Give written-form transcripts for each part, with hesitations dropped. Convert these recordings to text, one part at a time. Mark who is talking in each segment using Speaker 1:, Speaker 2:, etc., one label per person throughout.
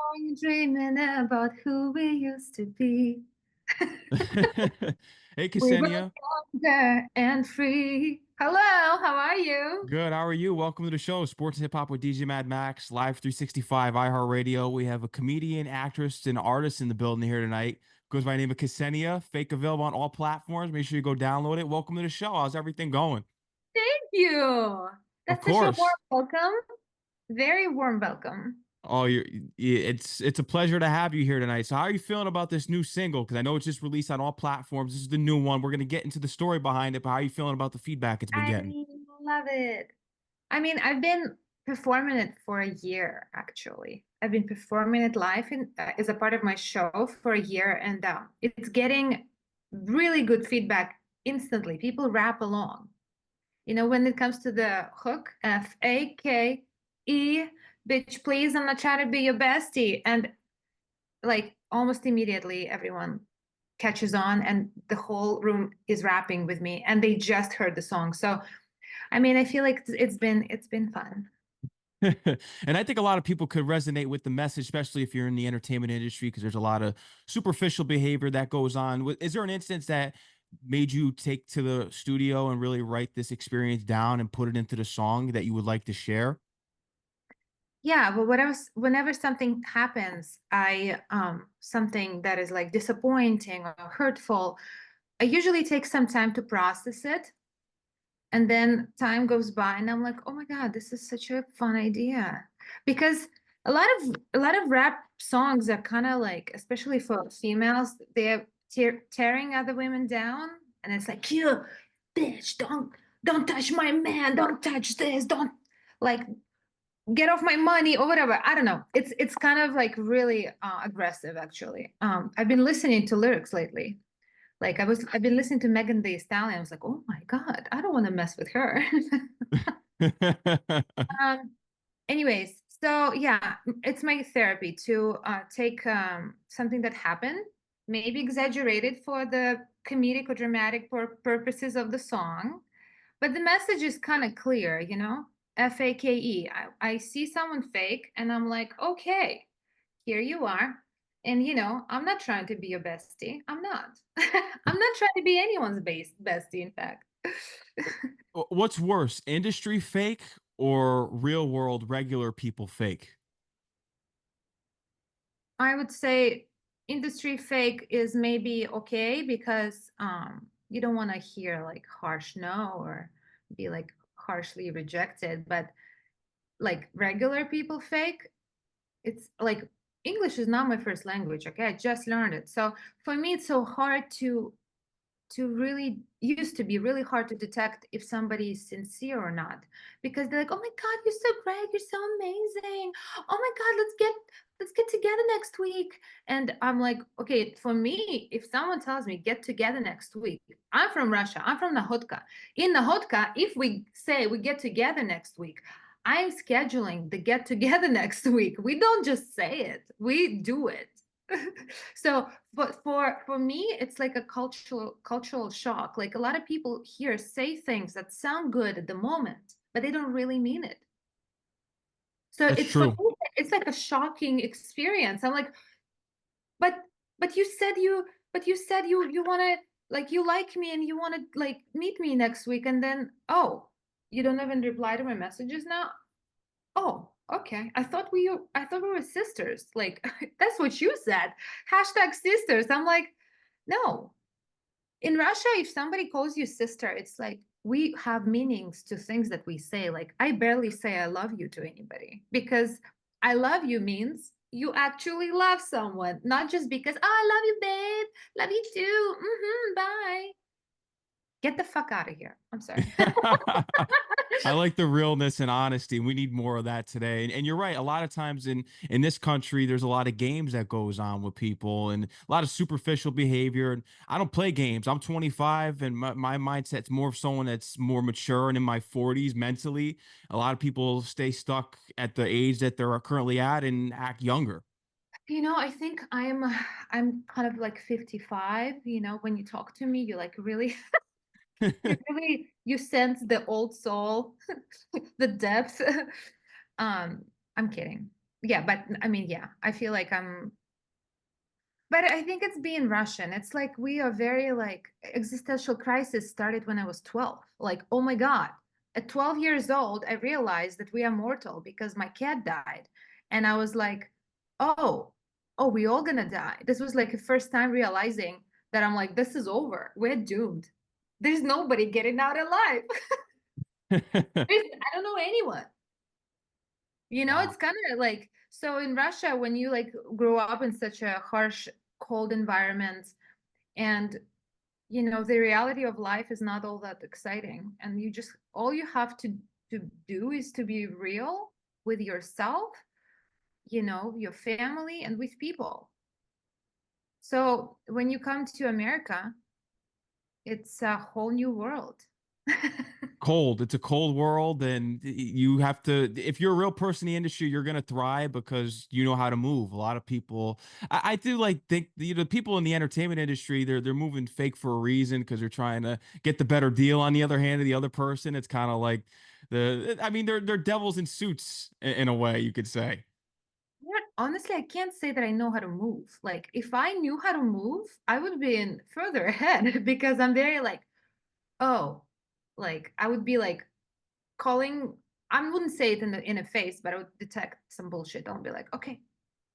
Speaker 1: Are you dreaming about who we used to be?
Speaker 2: Hey,
Speaker 1: We were
Speaker 2: Ksenia.
Speaker 1: younger and free. Hello, how are you?
Speaker 2: Good. How are you? Welcome to the show, Sports and Hip Hop with DJ Mad Max, Live 365, iHeartRadio. We have a comedian, actress, and artist in the building here tonight. Goes by the name of Ksenia. Fake available on all platforms. Make sure you go download it. Welcome to the show. How's everything going?
Speaker 1: Thank you.
Speaker 2: Of
Speaker 1: That's such a warm
Speaker 2: course.
Speaker 1: welcome. Very warm welcome.
Speaker 2: Oh, it's a pleasure to have you here tonight. So, how are you feeling about this new single? Because I know it's just released on all platforms. This is the new one. We're gonna get into the story behind it, but how are you feeling about the feedback it's been
Speaker 1: I
Speaker 2: getting?
Speaker 1: love it. I mean, I've been performing it for a year, actually. I've been performing it live as a part of my show for a year, and it's getting really good feedback instantly. People rap along. When it comes to the hook, Fake, bitch, please, I'm not trying to be your bestie. And like almost immediately, everyone catches on, and the whole room is rapping with me, and they just heard the song. So, I mean, I feel like it's been fun.
Speaker 2: And I think a lot of people could resonate with the message, especially if you're in the entertainment industry, because there's a lot of superficial behavior that goes on. Is there an instance that made you take to the studio and really write this experience down and put it into the song that you would like to share?
Speaker 1: Yeah, but whenever something happens, I something that is like disappointing or hurtful, I usually take some time to process it. And then time goes by and I'm like, oh my God, this is such a fun idea. Because a lot of rap songs are kind of like, especially for females, they're tearing other women down. And it's like, you bitch, don't touch my man, don't touch this, don't like get off my money or whatever. I don't know. It's kind of like really aggressive actually. I've been listening to lyrics lately. Like I've been listening to Megan Thee Stallion. I was like, oh my God, I don't want to mess with her. um, anyways, so yeah, it's my therapy to take something that happened, maybe exaggerate it for the comedic or dramatic purposes of the song, but the message is kind of clear, Fake. I see someone fake, and I'm like, okay, here you are. And I'm not trying to be your bestie. I'm not. I'm not trying to be anyone's bestie, in fact.
Speaker 2: What's worse, industry fake or real world regular people fake?
Speaker 1: I would say industry fake is maybe okay because you don't want to hear like harsh no or be like harshly rejected, but like regular people fake, it's like English is not my first language, okay? I just learned it. So for me it's so hard to really used to be really hard to detect if somebody is sincere or not, because they're like, oh my God, you're so great, you're so amazing, oh my God, let's get together next week. And I'm like, okay, for me, if someone tells me get together next week, I'm from Russia, I'm from Nahotka. In Nahotka, if we say we get together next week, I'm scheduling the get together next week. We don't just say it, we do it. So, but for me, it's like a cultural shock. Like a lot of people here say things that sound good at the moment, but they don't really mean it. So
Speaker 2: That's
Speaker 1: it's for
Speaker 2: true.
Speaker 1: me, it's like a shocking experience. I'm like, but but you said you want to, like, you like me and you want to like meet me next week, and then oh, you don't even reply to my messages now. Oh, okay. I thought we were sisters. Like that's what you said. Hashtag sisters. I'm like, no. In Russia, if somebody calls you sister, it's like we have meanings to things that we say. Like I barely say I love you to anybody because I love you means you actually love someone, not just because, oh, I love you, babe. Love you too. Bye. Get the fuck out of here. I'm sorry.
Speaker 2: I like the realness and honesty. We need more of that today. And you're right. A lot of times in this country, there's a lot of games that goes on with people and a lot of superficial behavior. And I don't play games. I'm 25, and my mindset's more of someone that's more mature and in my 40s mentally. A lot of people stay stuck at the age that they're currently at and act younger.
Speaker 1: I think I'm kind of like 55. When you talk to me, you like really you sense the old soul, the depth. I'm kidding. yeah, but I mean, yeah, I feel like but I think it's being Russian. It's like we are very like existential crisis started when I was 12. Like, oh my God. At 12 years old, I realized that we are mortal because my cat died. And I was like, oh, oh, we all gonna die. This was like the first time realizing that I'm like, this is over. We're doomed. There's nobody getting out alive. I don't know anyone.
Speaker 2: Wow.
Speaker 1: It's kind of like so in Russia when you like grow up in such a harsh, cold environment, and the reality of life is not all that exciting, and you just all you have to do is to be real with yourself, your family, and with people. So when you come to America, it's a whole new world.
Speaker 2: Cold. It's a cold world, and you have to. If you're a real person in the industry, you're gonna thrive because you know how to move. A lot of people, I do like think the people in the entertainment industry, they're moving fake for a reason because they're trying to get the better deal. On the other hand, of the other person, it's kind of like I mean, they're devils in suits in a way you could say.
Speaker 1: Yeah, honestly, I can't say that I know how to move. Like, if I knew how to move, I would be in further ahead because I'm very like, oh, like I would be like calling. I wouldn't say it in a face, but I would detect some bullshit. I'll be like, okay,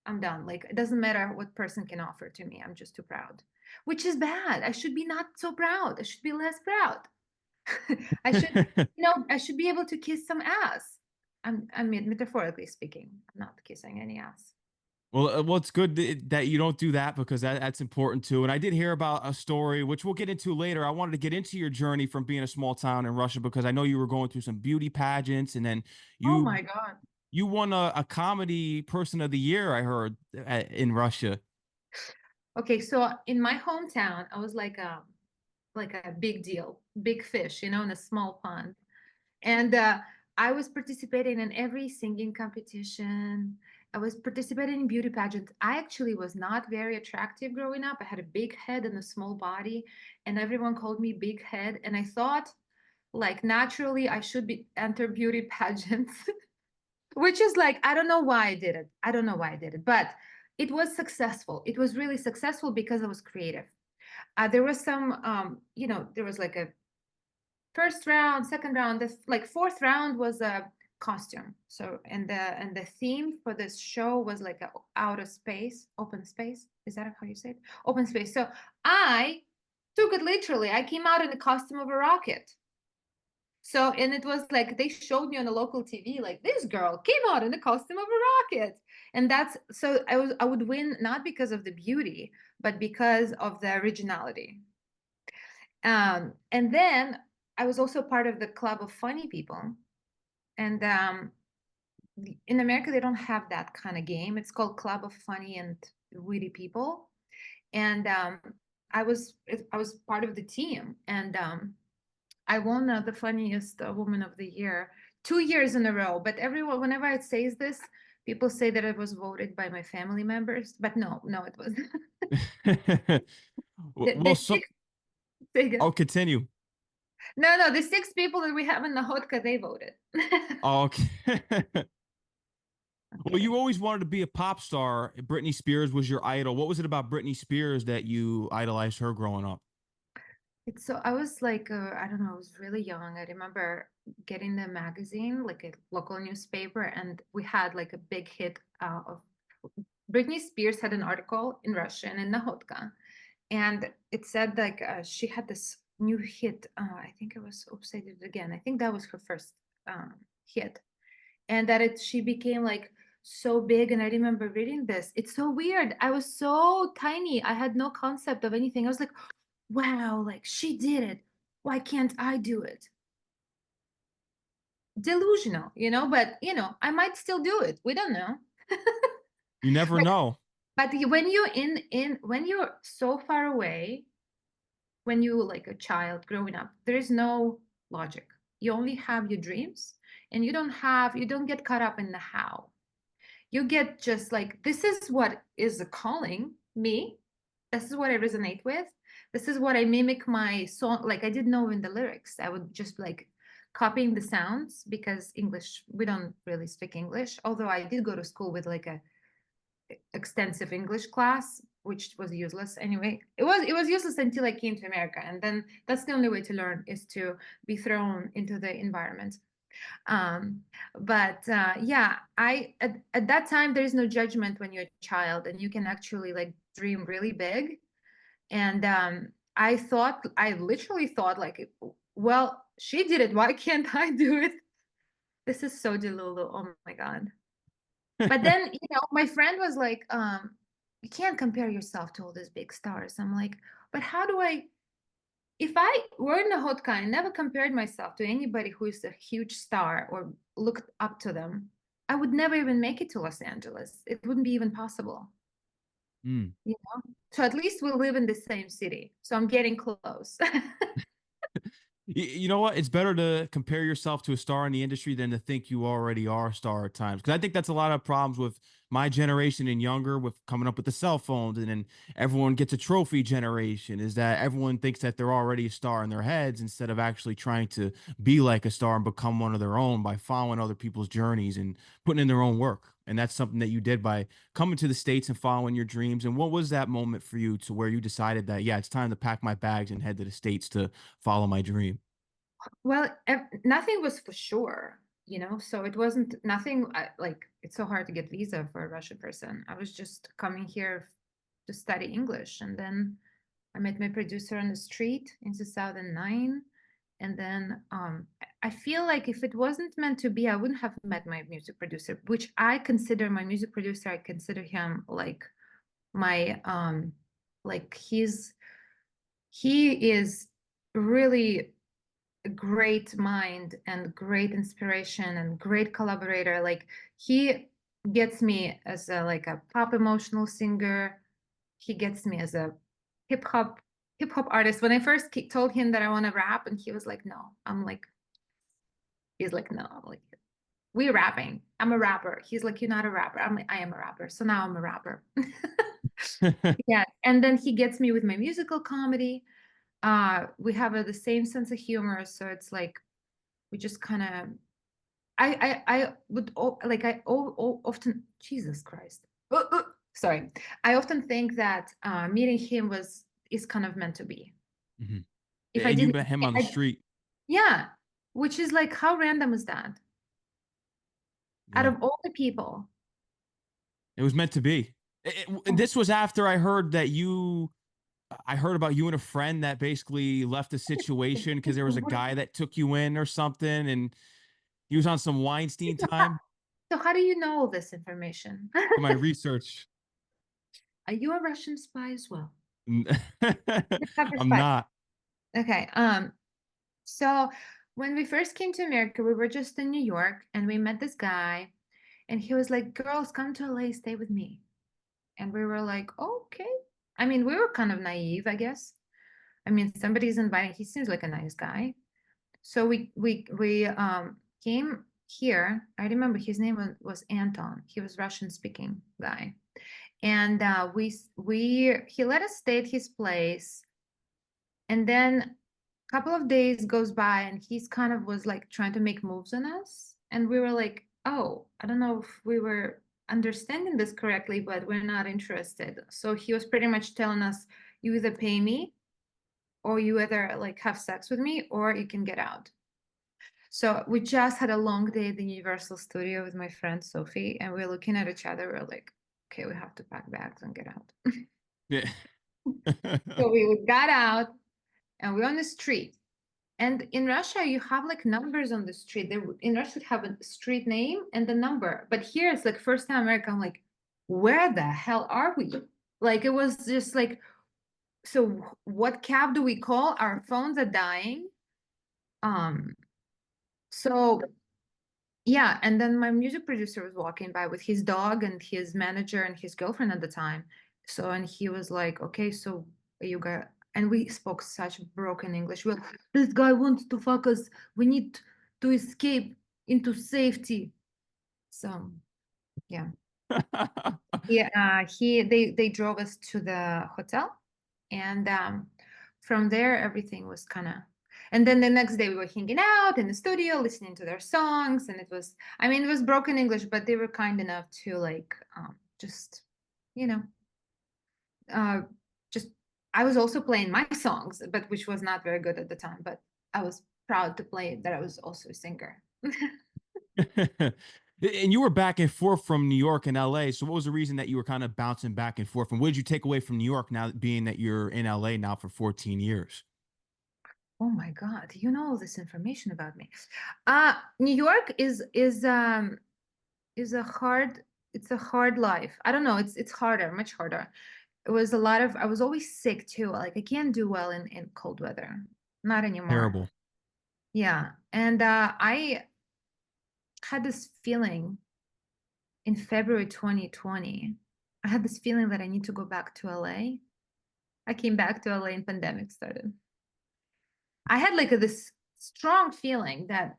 Speaker 1: I'm done. Like, it doesn't matter what person can offer to me. I'm just too proud, which is bad. I should be not so proud. I should be less proud. I should, I should be able to kiss some ass. I mean, metaphorically speaking, I'm not kissing any ass.
Speaker 2: Well, it's good that you don't do that because that's important too. And I did hear about a story, which we'll get into later. I wanted to get into your journey from being a small town in Russia because I know you were going through some beauty pageants, and then
Speaker 1: Oh
Speaker 2: you
Speaker 1: my God.
Speaker 2: you won a comedy person of the year. I heard in Russia.
Speaker 1: Okay, so in my hometown, I was like a big deal, big fish, in a small pond. And I was participating in every singing competition. I was participating in beauty pageants. I actually was not very attractive growing up. I had a big head and a small body, and everyone called me big head. And I thought, like, naturally, I should be enter beauty pageants, which is like, I don't know why I did it. I don't know why I did it, but it was successful. It was really successful because I was creative. There was there was like a first round, second round, the like fourth round was a costume. So and the theme for this show was like a outer space, open space. Is that how you say it? Open space. So I took it literally. I came out in the costume of a rocket. So and it was like they showed me on the local TV, like this girl came out in the costume of a rocket. And that's so I would win not because of the beauty, but because of the originality. And then I was also part of the club of funny people. And in America, they don't have that kind of game. It's called Club of Funny and Witty People. And I was part of the team, and I won the funniest woman of the year 2 years in a row. But everyone, whenever I say this, people say that it was voted by my family members. But no, no, it was the
Speaker 2: Well, so
Speaker 1: six. Say again.
Speaker 2: I'll continue.
Speaker 1: No, no, the six people that we have in the Hotka, they voted.
Speaker 2: Oh, okay.
Speaker 1: I'm
Speaker 2: Well, you
Speaker 1: kidding.
Speaker 2: always wanted to be a pop star. Britney Spears was your idol. What was it about Britney Spears that you idolized her growing up?
Speaker 1: It's so I was like, I don't know, I was really young. I remember getting the magazine, like a local newspaper, and we had like a big hit of Britney Spears had an article in Russian in Nahotka, and it said like she had this new hit. I think it was "Oops, I Did It Again." I think that was her first hit, and that she became like so big. And I remember reading this. It's so weird. I was so tiny. I had no concept of anything. I was like, wow, like she did it. Why can't I do it? Delusional, but I might still do it. We don't know.
Speaker 2: You never
Speaker 1: But
Speaker 2: know.
Speaker 1: when you're in when you're so far away, when you like a child growing up, there is no logic. You only have your dreams, and you don't get caught up in the how. You get just like, this is what is calling me. This is what I resonate with. This is what I mimic my song. Like I didn't know in the lyrics. I would just like copying the sounds because English, we don't really speak English. Although I did go to school with like a extensive English class, which was useless anyway. It was useless until I came to America, and then that's the only way to learn is to be thrown into the environment. Um, but yeah, I at that time there is no judgment when you're a child, and you can actually like dream really big. And I literally thought like, well, she did it. Why can't I do it? This is so delulu. Oh my God. But then, my friend was like, you can't compare yourself to all these big stars. I'm like, but how do if I were in a Hotka and never compared myself to anybody who is a huge star or looked up to them, I would never even make it to Los Angeles. It wouldn't be even possible.
Speaker 2: Mm.
Speaker 1: So at least we live in the same city. So I'm getting close.
Speaker 2: You know what? It's better to compare yourself to a star in the industry than to think you already are a star at times. Because I think that's a lot of problems with my generation and younger with coming up with the cell phones. And then everyone gets a trophy generation is that everyone thinks that they're already a star in their heads instead of actually trying to be like a star and become one of their own by following other people's journeys and putting in their own work. And that's something that you did by coming to the States and following your dreams. And what was that moment for you to where you decided that, yeah, it's time to pack my bags and head to the States to follow my dream?
Speaker 1: Well, nothing was for sure, so it wasn't nothing like it's so hard to get visa for a Russian person. I was just coming here to study English. And then I met my producer on the street in 2009. And then I feel like if it wasn't meant to be, I wouldn't have met my music producer, which I consider my music producer. I consider him like my like he is really a great mind and great inspiration and great collaborator. Like he gets me as a like a pop emotional singer. He gets me as a hip hop hip hop artist. When I first told him that I want to rap, and he was like, "No." He's like, "No." I'm like, "We're rapping. I'm a rapper." He's like, "You're not a rapper." I'm like, "I am a rapper." So now I'm a rapper. Yeah. And then he gets me with my musical comedy. We have the same sense of humor, so it's like we just kind of I would like often Jesus Christ. Sorry. I often think that meeting him is kind of meant to be.
Speaker 2: Mhm.
Speaker 1: If I
Speaker 2: And you
Speaker 1: didn't,
Speaker 2: met him on the street.
Speaker 1: yeah, which is like how random is that? Out
Speaker 2: Yeah.
Speaker 1: of all the people,
Speaker 2: It was meant to be. This was after I heard about you and a friend that basically left a situation because there was a guy that took you in or something and he was on some Weinstein time.
Speaker 1: so how do you know all this information?
Speaker 2: To my research.
Speaker 1: Are you a Russian spy as well? Undercover
Speaker 2: I'm
Speaker 1: spy.
Speaker 2: not.
Speaker 1: Okay. So when we first came to America, we were just in New York and we met this guy, and he was like, "Girls, come to LA, stay with me." And we were like, "Okay." I mean, we were kind of naive, I guess. I mean, somebody's inviting, he seems like a nice guy. So we came here. I remember his name was Anton. He was Russian speaking guy. And we he let us stay at his place. And then a couple of days goes by and he's kind of was like trying to make moves on us. And we were like, oh, I don't know if we were understanding this correctly, but we're not interested. So he was pretty much telling us, you either pay me or you either like have sex with me or you can get out. So we just had a long day at the Universal Studio with my friend Sophie, and we're looking at each other. We're like, okay, we have to pack bags and get out.
Speaker 2: Yeah.
Speaker 1: So we got out and we're on the street. And in Russia, you have like numbers on the street. In Russia, you have a street name and the number. But here, it's like first time America. I'm like, where the hell are we? Like it was just like, so what cab do we call? Our phones are dying. Um, so yeah, and then my music producer was walking by with his dog and his manager and his girlfriend at the time. So and he was like, "Okay, so you got," and we spoke such broken English. Well, this guy wants to fuck us. We need to escape into safety. So yeah, yeah. They drove us to the hotel, and from there everything was kind of. And then the next day we were hanging out in the studio, listening to their songs, and it was, I mean, it was broken English, but they were kind enough to like just, you know, uh, just I was also playing my songs, but which was not very good at the time, but I was proud to play that I was also a singer.
Speaker 2: And you were back and forth from New York and LA. So what was the reason that you were kind of bouncing back and forth? And what did you take away from New York now being that you're in LA now for 14 years?
Speaker 1: Oh my God, you know all this information about me. New York is a hard, it's a hard life. I don't know, it's harder, much harder. It was a lot of, I was always sick too. Like I can't do well in cold weather. Not anymore.
Speaker 2: Terrible.
Speaker 1: Yeah. And I had this feeling in February 2020. I had this feeling that I need to go back to LA. I came back to LA and pandemic started. I had like this strong feeling that,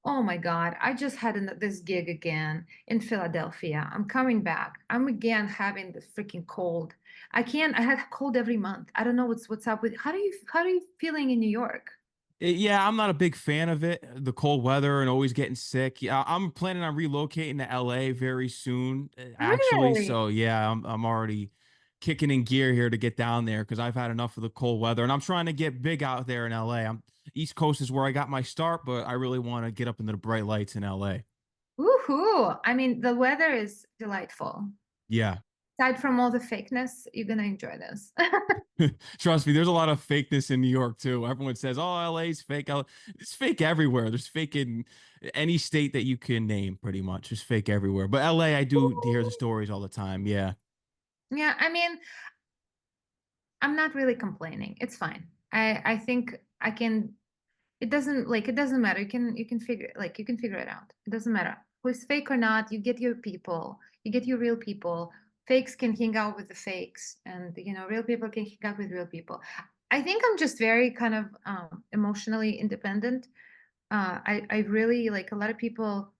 Speaker 1: oh my God, I just had this gig again in Philadelphia. I'm coming back. I'm again having the freaking cold. I can't, I had a cold every month. I don't know what's up with, how are you feeling in New York?
Speaker 2: Yeah, I'm not a big fan of it. The cold weather and always getting sick. Yeah, I'm planning on relocating to LA very soon, actually.
Speaker 1: Really?
Speaker 2: So yeah, I'm already kicking in gear here to get down there because I've had enough of the cold weather, and I'm trying to get big out there in LA. I'm East Coast is where I got my start, but I really want to get up into the bright lights in LA.
Speaker 1: Woohoo. I mean, the weather is delightful.
Speaker 2: Yeah.
Speaker 1: Aside from all the fakeness, you're gonna enjoy this.
Speaker 2: Trust me, there's a lot of fakeness in New York too. Everyone says, "Oh, LA's fake." It's fake everywhere. There's fake in any state that you can name, pretty much. There's fake everywhere. But LA, I do hear the stories all the time. Yeah.
Speaker 1: Yeah, I mean, I'm not really complaining. It's fine. I think I can, it doesn't like, it doesn't matter. You can figure, like, you can figure it out. It doesn't matter who's fake or not. You get your people, you get your real people. Fakes can hang out with the fakes, and real people can hang out with real people. I think I'm just very kind of emotionally independent. I really like, a lot of people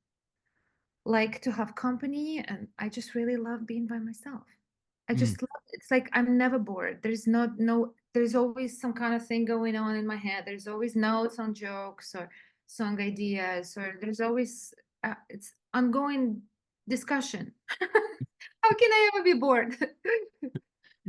Speaker 1: like to have company, and I just really love being by myself. I
Speaker 2: Mm.
Speaker 1: just love, it's like I'm never bored. There's no, there's always some kind of thing going on in my head. There's always notes on jokes or song ideas, or there's always it's ongoing discussion. How can I ever be bored?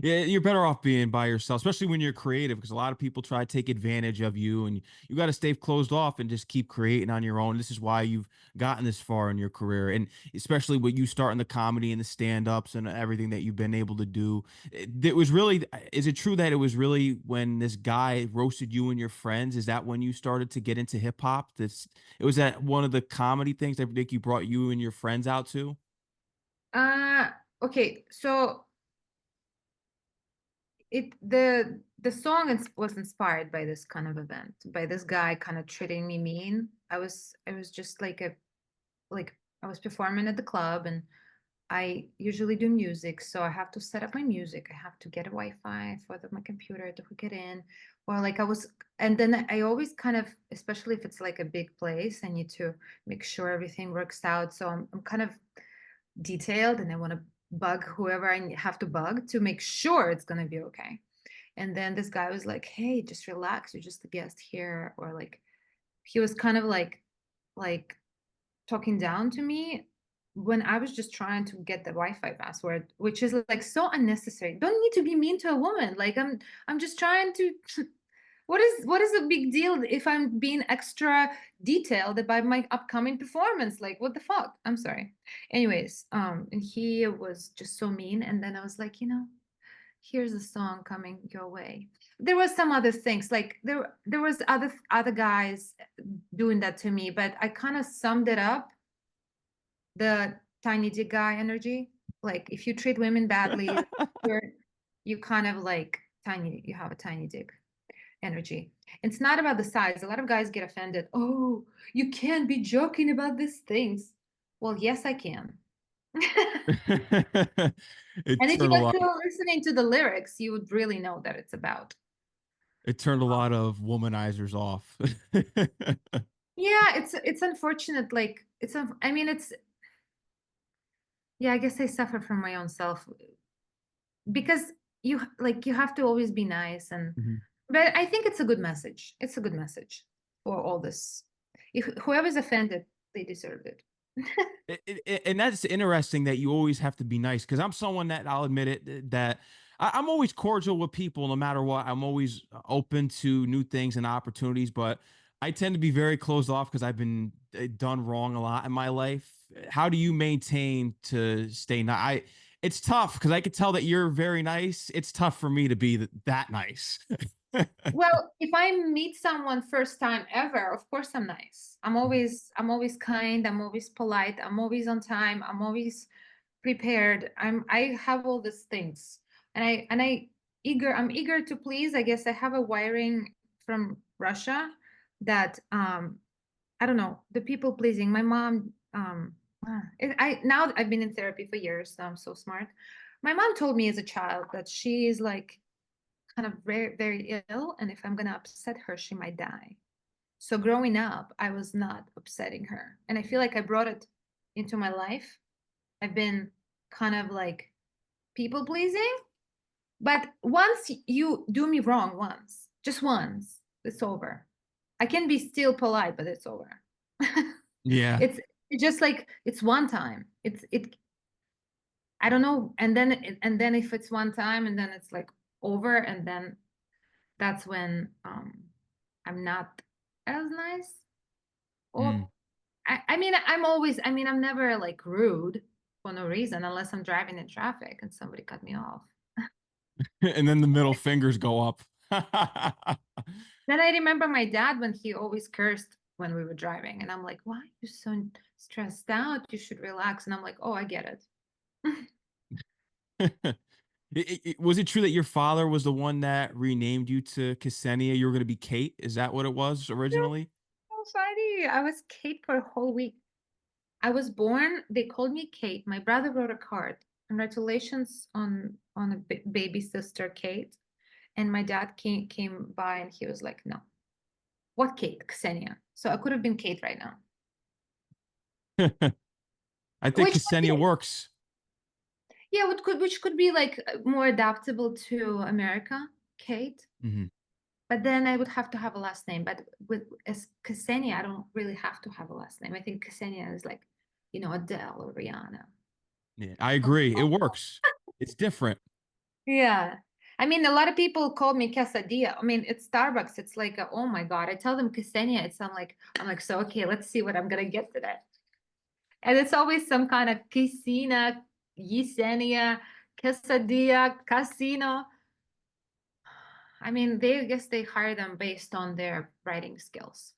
Speaker 2: Yeah, you're better off being by yourself, especially when you're creative, because a lot of people try to take advantage of you, and you got to stay closed off and just keep creating on your own. This is why you've gotten this far in your career, and especially when you start in the comedy and the stand-ups and everything that you've been able to do. It was really, is it true that it was really when this guy roasted you and your friends? Is that when you started to get into hip hop? This it was that one of the comedy things that Nick you brought you and your friends out to?
Speaker 1: uh okay, so the song was inspired by this kind of event, by this guy kind of treating me mean. I was just like a, like, I was performing at the club, and I usually do music, so I have to set up my music. I have to get a Wi-Fi for my computer to hook it in. Or like I was, and then I always kind of, especially if it's like a big place, I need to make sure everything works out. So I'm kind of detailed, and I want to bug whoever I have to bug to make sure it's going to be okay. And then this guy was like, "Hey, just relax. You're just a guest here." Or like, he was kind of like talking down to me when I was just trying to get the Wi-Fi password, which is like so unnecessary. Don't need to be mean to a woman. Like I'm just trying to what is a big deal if I'm being extra detailed about my upcoming performance? Like what the fuck? I'm sorry. Anyways, and he was just so mean. And then I was like, here's a song coming your way. There was some other things, like there was other guys doing that to me, but I kind of summed it up, the tiny dick guy energy. Like if you treat women badly, you're you kind of like tiny, you have a tiny dick energy. It's not about the size. A lot of guys get offended. Oh, you can't be joking about these things. Well, yes, I can.
Speaker 2: It
Speaker 1: And if you
Speaker 2: turned a
Speaker 1: get
Speaker 2: lot.
Speaker 1: to listening to the lyrics, you would really know that it's about.
Speaker 2: It turned a lot of womanizers off.
Speaker 1: Yeah, it's unfortunate. Like I mean, it's, yeah, I guess I suffer from my own self because you have to always be nice, and
Speaker 2: Mhm.
Speaker 1: But I think it's a good message. It's a good message for all this. If whoever's offended, they deserved it.
Speaker 2: And that's interesting that you always have to be nice, because I'm someone that, I'll admit it, that I'm always cordial with people no matter what. I'm always open to new things and opportunities, but I tend to be very closed off because I've been done wrong a lot in my life. How do you maintain to stay nice? It's tough because I could tell that you're very nice. It's tough for me to be that nice.
Speaker 1: Well, if I meet someone first time ever, of course I'm nice. I'm always kind, I'm always polite, I'm always on time, I'm always prepared. I have all these things. I'm eager to please. I guess I have a wiring from Russia that I don't know, the people pleasing. My mom I now I've been in therapy for years, so I'm so smart. My mom told me as a child that she is like kind of very, very ill, and if I'm gonna upset her, she might die. So growing up, I was not upsetting her, and I feel like I brought it into my life. I've been kind of like people pleasing, but once you do me wrong once, just once, it's over. I can be still polite, but it's over.
Speaker 2: Yeah.
Speaker 1: It's just like it's one time. It I don't know, and then if it's one time and then it's like over, and then that's when I'm not as nice. Or
Speaker 2: Mm.
Speaker 1: I'm never like rude for no reason unless I'm driving in traffic and somebody cut me off.
Speaker 2: And then the middle fingers go up.
Speaker 1: Then I remember my dad when he always cursed when we were driving, and I'm like, why are you so stressed out? You should relax. And I'm like, oh, I get it.
Speaker 2: Was it true that your father was the one that renamed you to Ksenia? You were going to be Kate. Is that what it was originally?
Speaker 1: So funny. I was Kate for a whole week. I was born, they called me Kate. My brother wrote a card. Congratulations on a baby sister, Kate. And my dad came by and he was like, no. What Kate? Ksenia. So I could have been Kate right now.
Speaker 2: I think
Speaker 1: Which could
Speaker 2: Ksenia
Speaker 1: be,
Speaker 2: works.
Speaker 1: yeah, which could be like more adaptable to America, Kate.
Speaker 2: Mhm.
Speaker 1: But then I would have to have a last name. But with as Ksenia, I don't really have to have a last name. I think Ksenia is like, Adele or Rihanna.
Speaker 2: Yeah, I agree. It works. It's different.
Speaker 1: Yeah. I mean, a lot of people call me quesadilla. I mean, it's Starbucks. It's like, oh my God. I tell them Ksenia. I'm like, so okay, let's see what I'm gonna get today. And it's always some kind of Ksenia, Yesenia, quesadilla, casino. I mean, I guess they hire them based on their writing skills.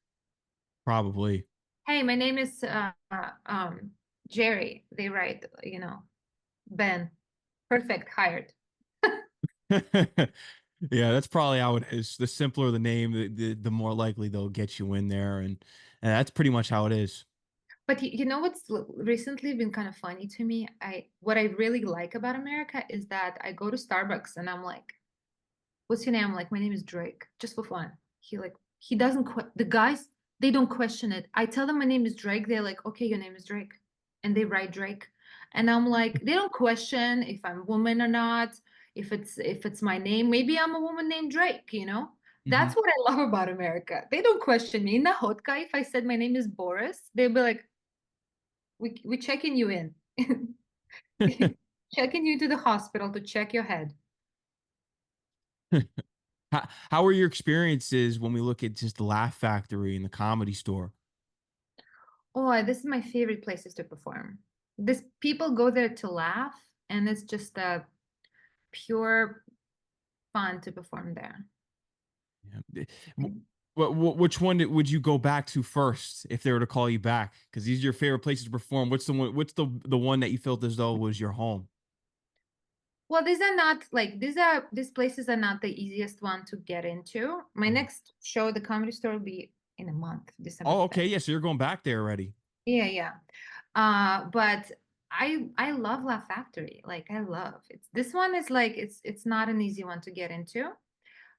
Speaker 2: Probably.
Speaker 1: Hey, my name is Jerry. They write, Ben. Perfect, hired.
Speaker 2: Yeah, that's probably how it is. The simpler the name, the more likely they'll get you in there, and that's pretty much how it is.
Speaker 1: But you know what's recently been kind of funny to me? What I really like about America is that I go to Starbucks and I'm like, "What's your name?" I'm like, "My name is Drake," just for fun. He doesn't the guys, they don't question it. I tell them my name is Drake, they're like, "Okay, your name is Drake," and they write Drake, and I'm like, they don't question if I'm a woman or not, if it's my name. Maybe I'm a woman named Drake.
Speaker 2: Hmm.
Speaker 1: That's what I love about America. They don't question me. In the Hotka, if I said my name is Boris, they'd be like, we checking you in. Checking you to the hospital to check your head.
Speaker 2: How were your experiences when we look at just the Laugh Factory and the Comedy Store?
Speaker 1: Oh, this is my favorite places to perform. This people go there to laugh, and it's just a pure fun to perform there.
Speaker 2: Yeah. Which one would you go back to first if they were to call you back? Because these are your favorite places to perform. What's the one? What's the one that you felt as though was your home?
Speaker 1: Well, these are not like these places are not the easiest one to get into. My
Speaker 2: Mhm.
Speaker 1: next show, the Comedy Store, will be in a month, December
Speaker 2: Oh,
Speaker 1: 5th.
Speaker 2: okay. Yeah. So you're going back there already.
Speaker 1: Yeah, yeah. But I love Laugh Factory. Like I love it. This one is like it's not an easy one to get into,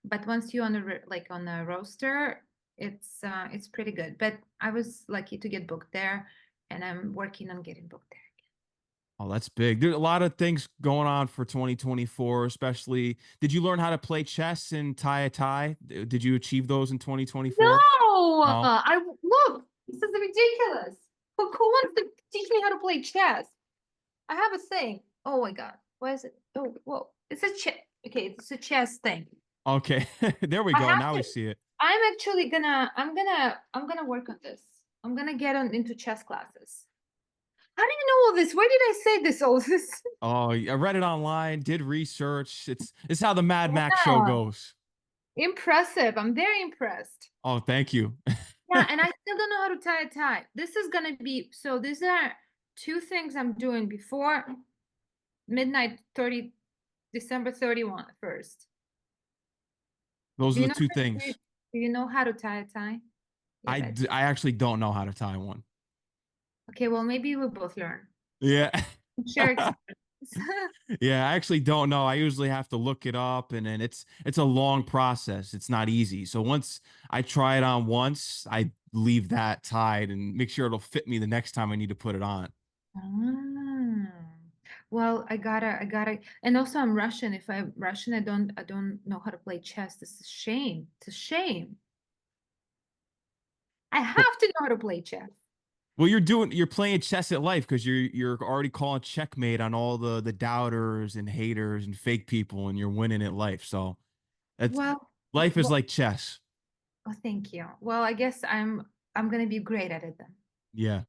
Speaker 1: but once you're on like on the roster, it's pretty good. But I was lucky to get booked there, and I'm working on getting booked there.
Speaker 2: Oh, that's big. There's a lot of things going on for 2024, especially. Did you learn how to play chess and tie a tie? Did you achieve those in 2024?
Speaker 1: No,
Speaker 2: No.
Speaker 1: I look. This is ridiculous. Who wants to teach me how to play chess? I have a thing. Oh my god, why is it? Oh, whoa! It's a chess. Okay, it's a chess thing.
Speaker 2: Okay. There we
Speaker 1: I
Speaker 2: go.
Speaker 1: have
Speaker 2: Now we
Speaker 1: to.
Speaker 2: see it.
Speaker 1: I'm actually gonna. I'm gonna work on this. I'm gonna get on into chess classes. How do you know all this? Where did I say this? All this?
Speaker 2: Oh, I read it online, did research. It's how the Mad Max show
Speaker 1: Wow,
Speaker 2: goes.
Speaker 1: impressive. I'm very impressed.
Speaker 2: Oh, thank you.
Speaker 1: Yeah, and I still don't know how to tie a tie. This is gonna be so. These are two things I'm doing before midnight 30, December 31 first.
Speaker 2: Those
Speaker 1: Do
Speaker 2: are
Speaker 1: you
Speaker 2: the
Speaker 1: know?
Speaker 2: two
Speaker 1: Do you,
Speaker 2: things.
Speaker 1: do you know how to tie a tie? Yeah, right.
Speaker 2: I actually don't know how to tie one.
Speaker 1: Okay, well maybe we'll both learn.
Speaker 2: Yeah.
Speaker 1: Share experience.
Speaker 2: Yeah, I actually don't know. I usually have to look it up and then it's a long process. It's not easy. So once I try it on once, I leave that tied and make sure it'll fit me the next time I need to put it on.
Speaker 1: Ah. Well, I gotta, and also I'm Russian. If I'm Russian, I don't know how to play chess. This is a shame. It's a shame. I
Speaker 2: Well,
Speaker 1: have to know how to play chess.
Speaker 2: you're playing chess at life because you're already calling checkmate on all the doubters and haters and fake people and you're winning at life. So that's
Speaker 1: Well,
Speaker 2: life is
Speaker 1: well,
Speaker 2: like chess.
Speaker 1: oh, thank you. Well, I guess I'm gonna be great at it then.
Speaker 2: Yeah.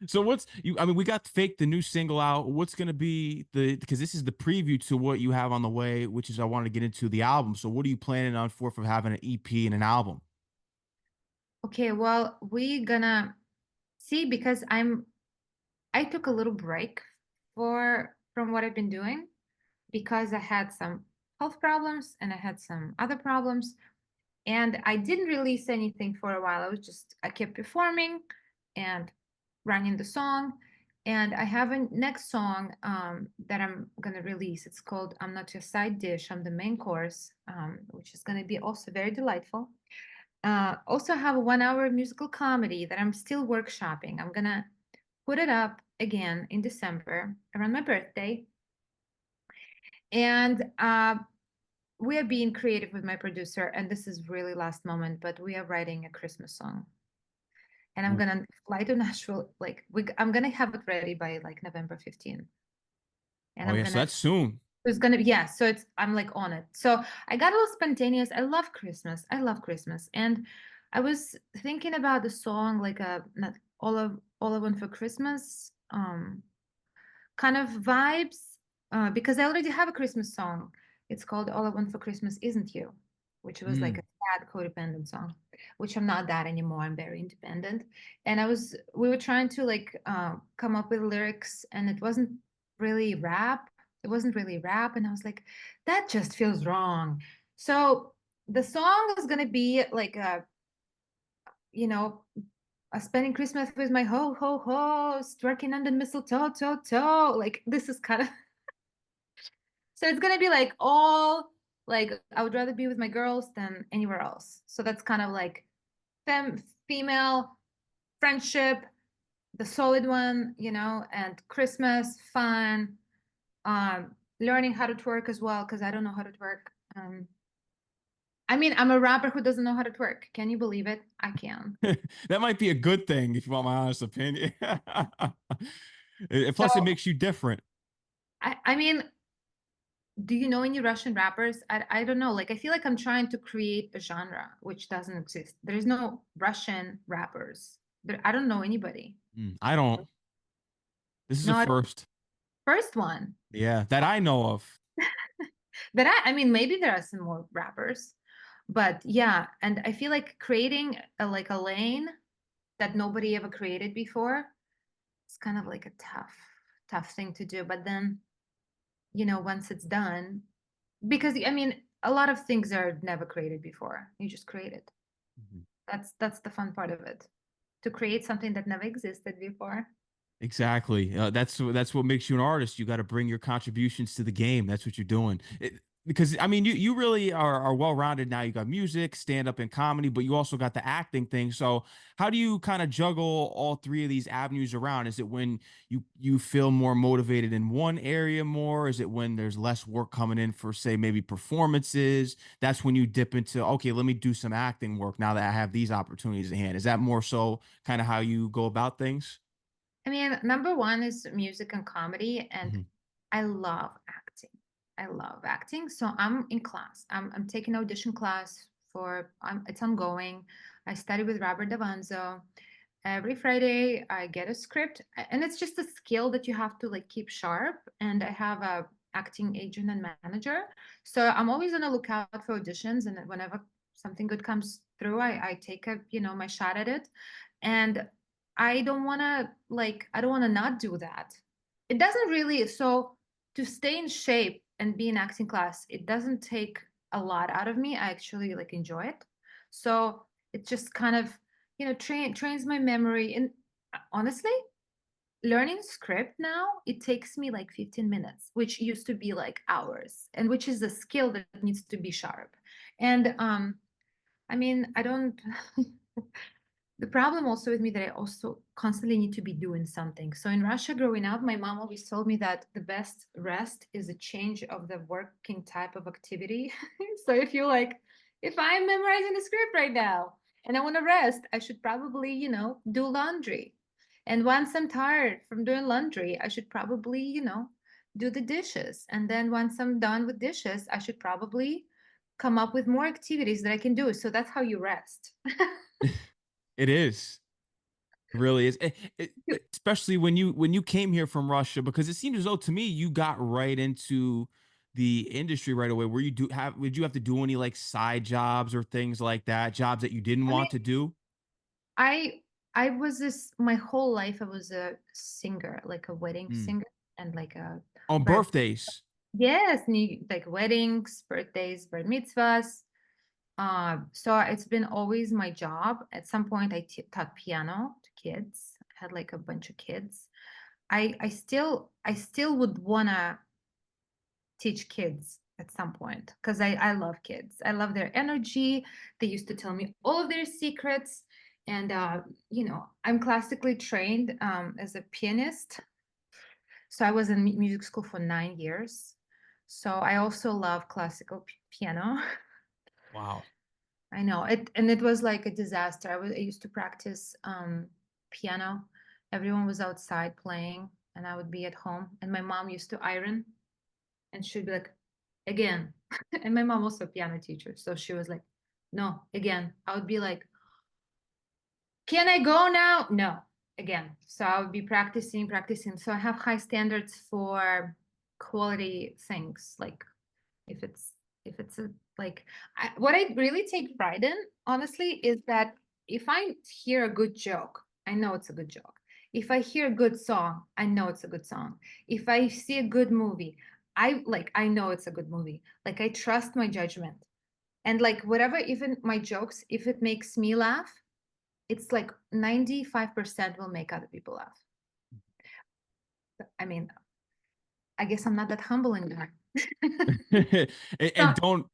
Speaker 2: So what's you I mean we got Fake the new single out. What's going to be the because this is the preview to what you have on the way, which is I wanted to get into the album. So what are you planning on for having an EP and an album?
Speaker 1: Okay, well, we gonna see because I took a little break for from what I've been doing because I had some health problems and I had some other problems. And I didn't release anything for a while. I kept performing and running the song. And I have a next song that I'm going to release. It's called I'm Not Your Side Dish, I'm the Main Course, which is going to be also very delightful. Also have a 1 hour musical comedy that I'm still workshopping. I'm going to put it up again in December around my birthday. And we are being creative with my producer, and this is really last moment, but we are writing a Christmas song. And I'm
Speaker 2: Ooh.
Speaker 1: gonna fly to Nashville, I'm gonna have it ready by like November 15th. And
Speaker 2: Oh
Speaker 1: I'm
Speaker 2: yeah, so
Speaker 1: gonna
Speaker 2: that's soon.
Speaker 1: it's gonna be yeah, so it's I'm like on it. So I got a little spontaneous. I love Christmas. I love Christmas. And I was thinking about the song like a not all of one for Christmas. Kind of vibes because I already have a Christmas song. It's called All I Want for Christmas Isn't You, which was like a
Speaker 2: Mm.
Speaker 1: sad codependent song, which I'm not that anymore. I'm very independent. And we were trying to like come up with lyrics and it wasn't really rap. It wasn't really rap. And I was like, that just feels wrong. So the song is going to be like you know, spending Christmas with my ho host, working under mistletoe, toe, toe. Like this is kind of so it's gonna be like all like I would rather be with my girls than anywhere else. So that's kind of like female friendship, the solid one, and Christmas fun, learning how to twerk as well because I don't know how to twerk. I mean, I'm a rapper who doesn't know how to twerk. Can you believe it? I can.
Speaker 2: That might be a good thing if you want my honest opinion.
Speaker 1: So
Speaker 2: Plus it makes you different.
Speaker 1: I mean, do you know any Russian rappers? I don't know. Like, I feel like I'm trying to create a genre which doesn't exist. There is no Russian rappers. I don't know anybody.
Speaker 2: I don't. This is a
Speaker 1: No,
Speaker 2: first.
Speaker 1: first one
Speaker 2: Yeah, that I know of.
Speaker 1: that I mean, maybe there are some more rappers, but yeah. And I feel like creating like a lane that nobody ever created before. It's kind of like a tough thing to do. But then, once it's done, because I mean, a lot of things are never created before. You just create it.
Speaker 2: Mhm.
Speaker 1: That's the fun part of it. To create something that never existed before.
Speaker 2: Exactly. That's what makes you an artist. You got to bring your contributions to the game. That's what you're doing. because I mean you really are well rounded now. You got music, stand up, and comedy, but you also got the acting thing. So how do you kind of juggle all three of these avenues around? Is it when you feel more motivated in one area more? Is it when there's less work coming in for say maybe performances? That's when you dip into, okay, let me do some acting work now that I have these opportunities at hand. Is that more so kind of how you go about things?
Speaker 1: I mean, number one is music and comedy, and
Speaker 2: Mhm.
Speaker 1: I love acting. I love acting. So I'm in class. I'm taking audition class for it's ongoing. I study with Robert Davanzo. Every Friday I get a script, and it's just a skill that you have to like keep sharp. And I have a acting agent and manager. So I'm always on the lookout for auditions, and whenever something good comes through, I take a, my shot at it. And I don't want to not do that. It doesn't really, so to stay in shape and be in acting class, it doesn't take a lot out of me. I actually like enjoy it. So it just kind of, trains my memory. And honestly, learning script now, it takes me like 15 minutes, which used to be like hours, and which is a skill that needs to be sharp. And I mean, I don't the problem also with me that I also constantly need to be doing something. So in Russia, growing up, my mom always told me that the best rest is a change of the working type of activity. So if I'm memorizing the script right now and I want to rest, I should probably, do laundry. And once I'm tired from doing laundry, I should probably, do the dishes. And then once I'm done with dishes, I should probably come up with more activities that I can do. So that's how you rest.
Speaker 2: It is. It really is. Especially when you came here from Russia, because it seems as though to me you got right into the industry right away. Where you do have would you have to do any like side jobs or things like that, jobs that you didn't
Speaker 1: I mean,
Speaker 2: want to do?
Speaker 1: I I was this my whole life. I was a singer, like a wedding
Speaker 2: Mm.
Speaker 1: singer, and like a
Speaker 2: On
Speaker 1: bar.
Speaker 2: birthdays.
Speaker 1: Yes, like weddings, birthdays, bar mitzvahs. So it's been always my job. At some point, I taught piano to kids. I had like a bunch of kids. I still would wanna teach kids at some point because I love kids. I love their energy. They used to tell me all of their secrets. And, I'm classically trained as a pianist. So I was in music school for 9 years. So I also love classical piano.
Speaker 2: Wow.
Speaker 1: I know it, and it was like a disaster. I used to practice piano. Everyone was outside playing, and I would be at home. And my mom used to iron, and she'd be like, again. And my mom also a piano teacher, so she was like, no, again. I would be like, can I go now? No, again. So I would be practicing, practicing. So I have high standards for quality things, like if it's if it's a like what I really take pride in, honestly, is that if I hear a good joke, I know it's a good joke. If I hear a good song, I know it's a good song. If I see a good movie, I know it's a good movie. Like I trust my judgment. And like whatever, even my jokes, if it makes me laugh, it's like 95% will make other people laugh. I mean, I guess I'm not that humble anymore.
Speaker 2: and, and
Speaker 1: So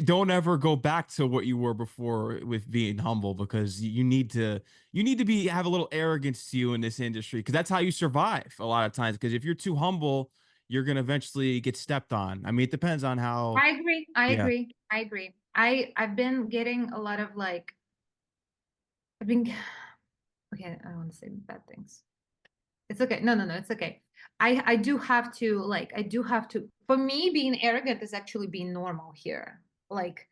Speaker 2: don't ever go back to what you were before with being humble, because you need to be have a little arrogance to you in this industry, because that's how you survive a lot of times, because if you're too humble you're going to eventually get stepped on. I mean, it depends on how.
Speaker 1: I agree. I
Speaker 2: Yeah.
Speaker 1: agree. I agree. I've been getting a lot of like I've been okay, I don't want to say bad things. It's okay. No, no, no, it's okay. I do have to for me being arrogant is actually being normal here. Like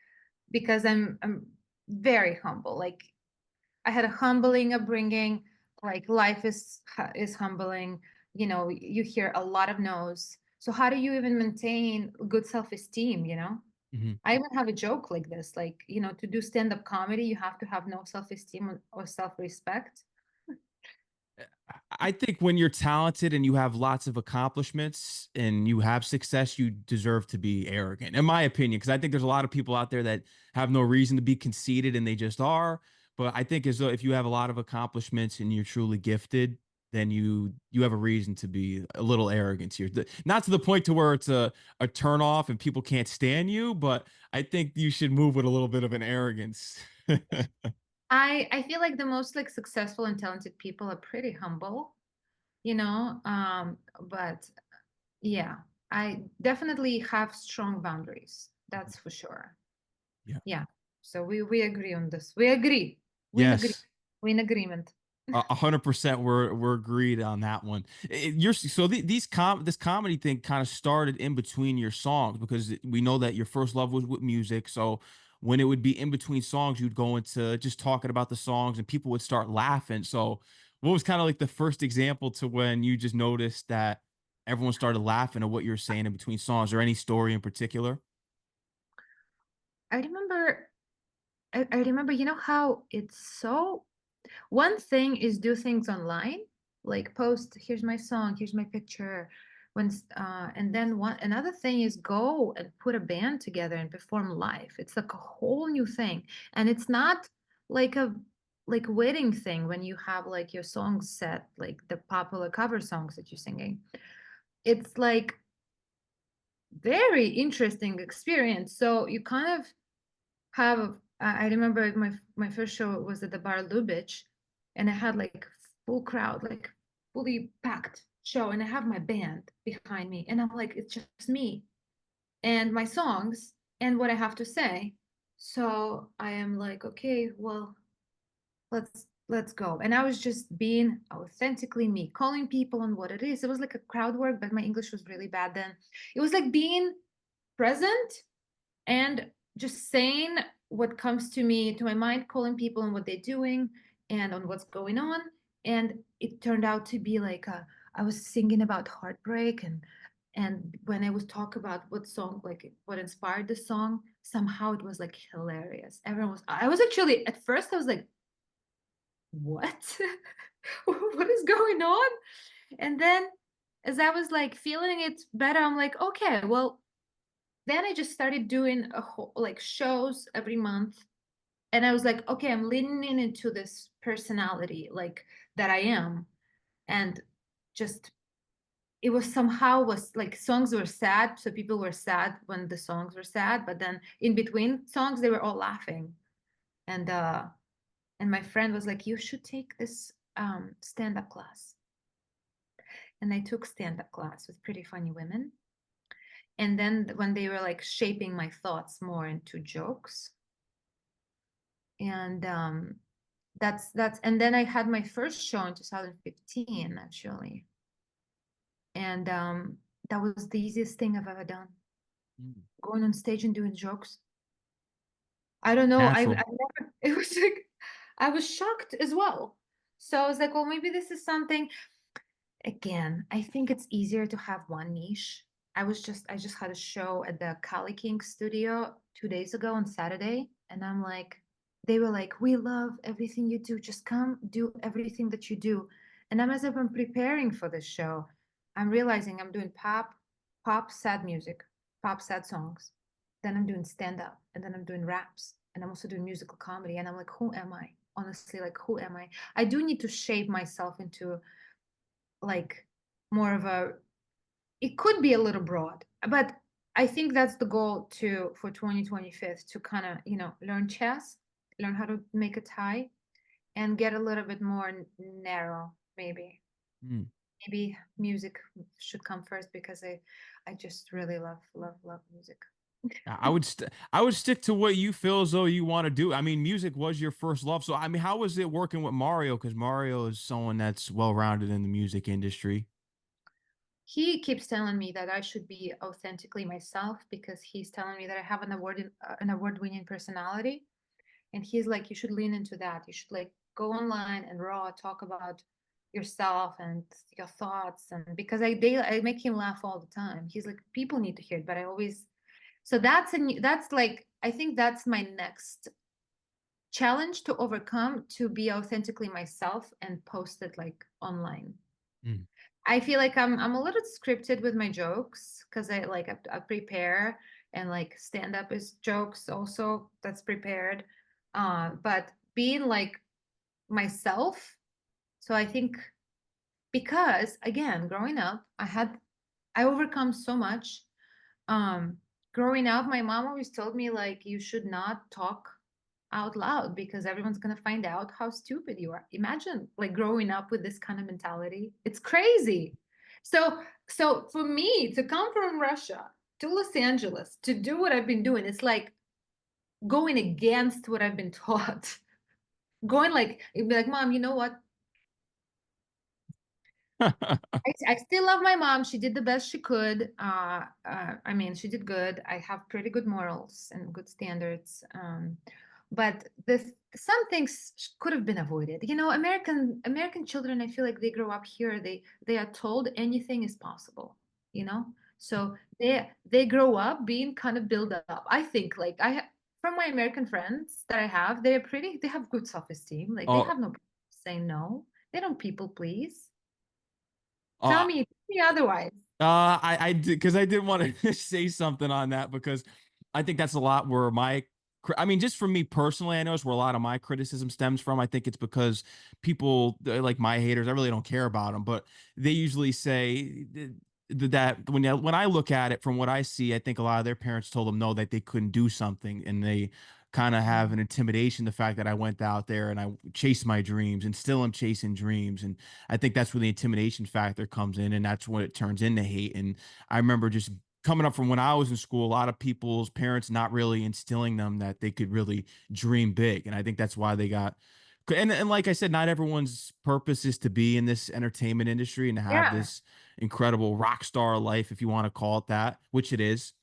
Speaker 1: because I'm very humble. Like I had a humbling upbringing. Like life is humbling. You hear a lot of no's. So how do you even maintain good self-esteem,
Speaker 2: Mhm.
Speaker 1: I even have a joke like this, like, to do stand-up comedy, you have to have no self-esteem or self-respect.
Speaker 2: I think when you're talented and you have lots of accomplishments and you have success, you deserve to be arrogant, in my opinion. Because I think there's a lot of people out there that have no reason to be conceited and they just are. But I think as though if you have a lot of accomplishments and you're truly gifted, then you have a reason to be a little arrogant here. Not to the point to where it's a turn off and people can't stand you, but I think you should move with a little bit of an arrogance.
Speaker 1: I feel like the most like successful and talented people are pretty humble, you know. But yeah, I definitely have strong boundaries. That's for sure.
Speaker 2: Yeah.
Speaker 1: Yeah. So we agree on this. We agree. We in agree.
Speaker 2: Yes.
Speaker 1: We in agreement.
Speaker 2: 100% we're agreed on that one. You're so this comedy thing kind of started in between your songs because we know that your first love was with music. So when it would be in between songs, you'd go into just talking about the songs and people would start laughing. So what was kind of like the first example to when you just noticed that everyone started laughing at what you were saying in between songs, or any story in particular?
Speaker 1: I remember I remember, you know how it's so one thing is do things online, like post, here's my song, here's my picture. And then one another thing is go and put a band together and perform live. It's like a whole new thing. And it's not like a like wedding thing when you have like your songs set, like the popular cover songs that you're singing. It's like very interesting experience. So you kind of have I remember my first show was at the bar Lubitsch, and I had like full crowd, like fully packed show, and I have my band behind me, and I'm like, it's just me and my songs and what I have to say. So I am like, okay, well, let's go. And I was just being authentically me, calling people on what it is. It was like a crowd work, but my English was really bad then. It was like being present and just saying what comes to me to my mind, calling people on what they're doing and on what's going on. And it turned out to be like I was singing about heartbreak, and when I was talk about what song, like what inspired the song, somehow it was like hilarious. Everyone was, I was actually at first I was like, what? What is going on? And then as I was like feeling it better, I'm like, okay, well, then I just started doing a whole like shows every month. And I was like, okay, I'm leaning into this personality like that I am. And just it was somehow was like songs were sad. So people were sad when the songs were sad, but then in between songs they were all laughing. And my friend was like, you should take this stand-up class. And I took stand-up class with pretty funny women. And then when they were like shaping my thoughts more into jokes, and that's and then I had my first show in 2015 actually, and that was the easiest thing I've ever done,
Speaker 2: Mm.
Speaker 1: going on stage and doing jokes. I don't know, I
Speaker 2: Natural.
Speaker 1: never, it was like I was shocked as well. So I was like, well, maybe this is something. Again, I think it's easier to have one niche. I just had a show at the Kali King studio 2 days ago on Saturday, and I'm like, they were like, we love everything you do. Just come do everything that you do. And I'm as if I'm preparing for this show, I'm realizing I'm doing pop sad music, pop sad songs. Then I'm doing stand up, and then I'm doing raps, and I'm also doing musical comedy. And I'm like, who am I? Honestly, like, who am I? I do need to shape myself into like more of a, it could be a little broad, but I think that's the goal to for 2025, to kind of, learn chess, learn how to make a tie, and get a little bit more narrow, maybe.
Speaker 2: Mm.
Speaker 1: Maybe music should come first because I just really love music.
Speaker 2: I would stick to what you feel as though you want to do. I mean, music was your first love. So I mean, how was it working with Mario? Because Mario is someone that's well rounded in the music industry.
Speaker 1: He keeps telling me that I should be authentically myself because he's telling me that I have an award-winning personality. And he's like, you should lean into that. You should like go online and raw talk about yourself and your thoughts. And because I make him laugh all the time. He's like, people need to hear it, but I always, so that's like, I think that's my next challenge to overcome, to be authentically myself and post it like online.
Speaker 2: Mm.
Speaker 1: I feel like I'm a little scripted with my jokes because I prepare, and like stand up is jokes also that's prepared. But being like myself, so I think because again, growing up, I overcome so much. Um, Growing up, my mom always told me like you should not talk out loud because everyone's gonna find out how stupid you are. Imagine like growing up with this kind of mentality. It's crazy. So for me to come from Russia to Los Angeles to do what I've been doing, it's like going against what I've been taught. Going like, it'd be like, Mom, you know what? I still love my mom. She did the best she could. I mean, she did good. I have pretty good morals and good standards. But some things could have been avoided. You know, American children, I feel like they grow up here. They are told anything is possible. You know, so they grow up being kind of built up. I think like from my American friends that I have, they have good self-esteem. Like they
Speaker 2: Oh,
Speaker 1: have no problem saying no. They don't people please.
Speaker 2: uh,
Speaker 1: Tell me otherwise.
Speaker 2: I did because I did want to say something on that because I think that's a lot where I mean, just for me personally, I know it's where a lot of my criticism stems from. I think it's because people like my haters, I really don't care about them, but they usually say that when I look at it from what I see, I think a lot of their parents told them no, that they couldn't do something, and they kind of have an intimidation the fact that I went out there and I chased my dreams and still am chasing dreams. And I think that's where the intimidation factor comes in, and that's what it turns into hate. And I remember just coming up from when I was in school, a lot of people's parents not really instilling them that they could really dream big. And I think that's why they got and like I said, not everyone's purpose is to be in this entertainment industry and to have
Speaker 1: Yeah.
Speaker 2: this incredible rock star life, if you want to call it that, which it is.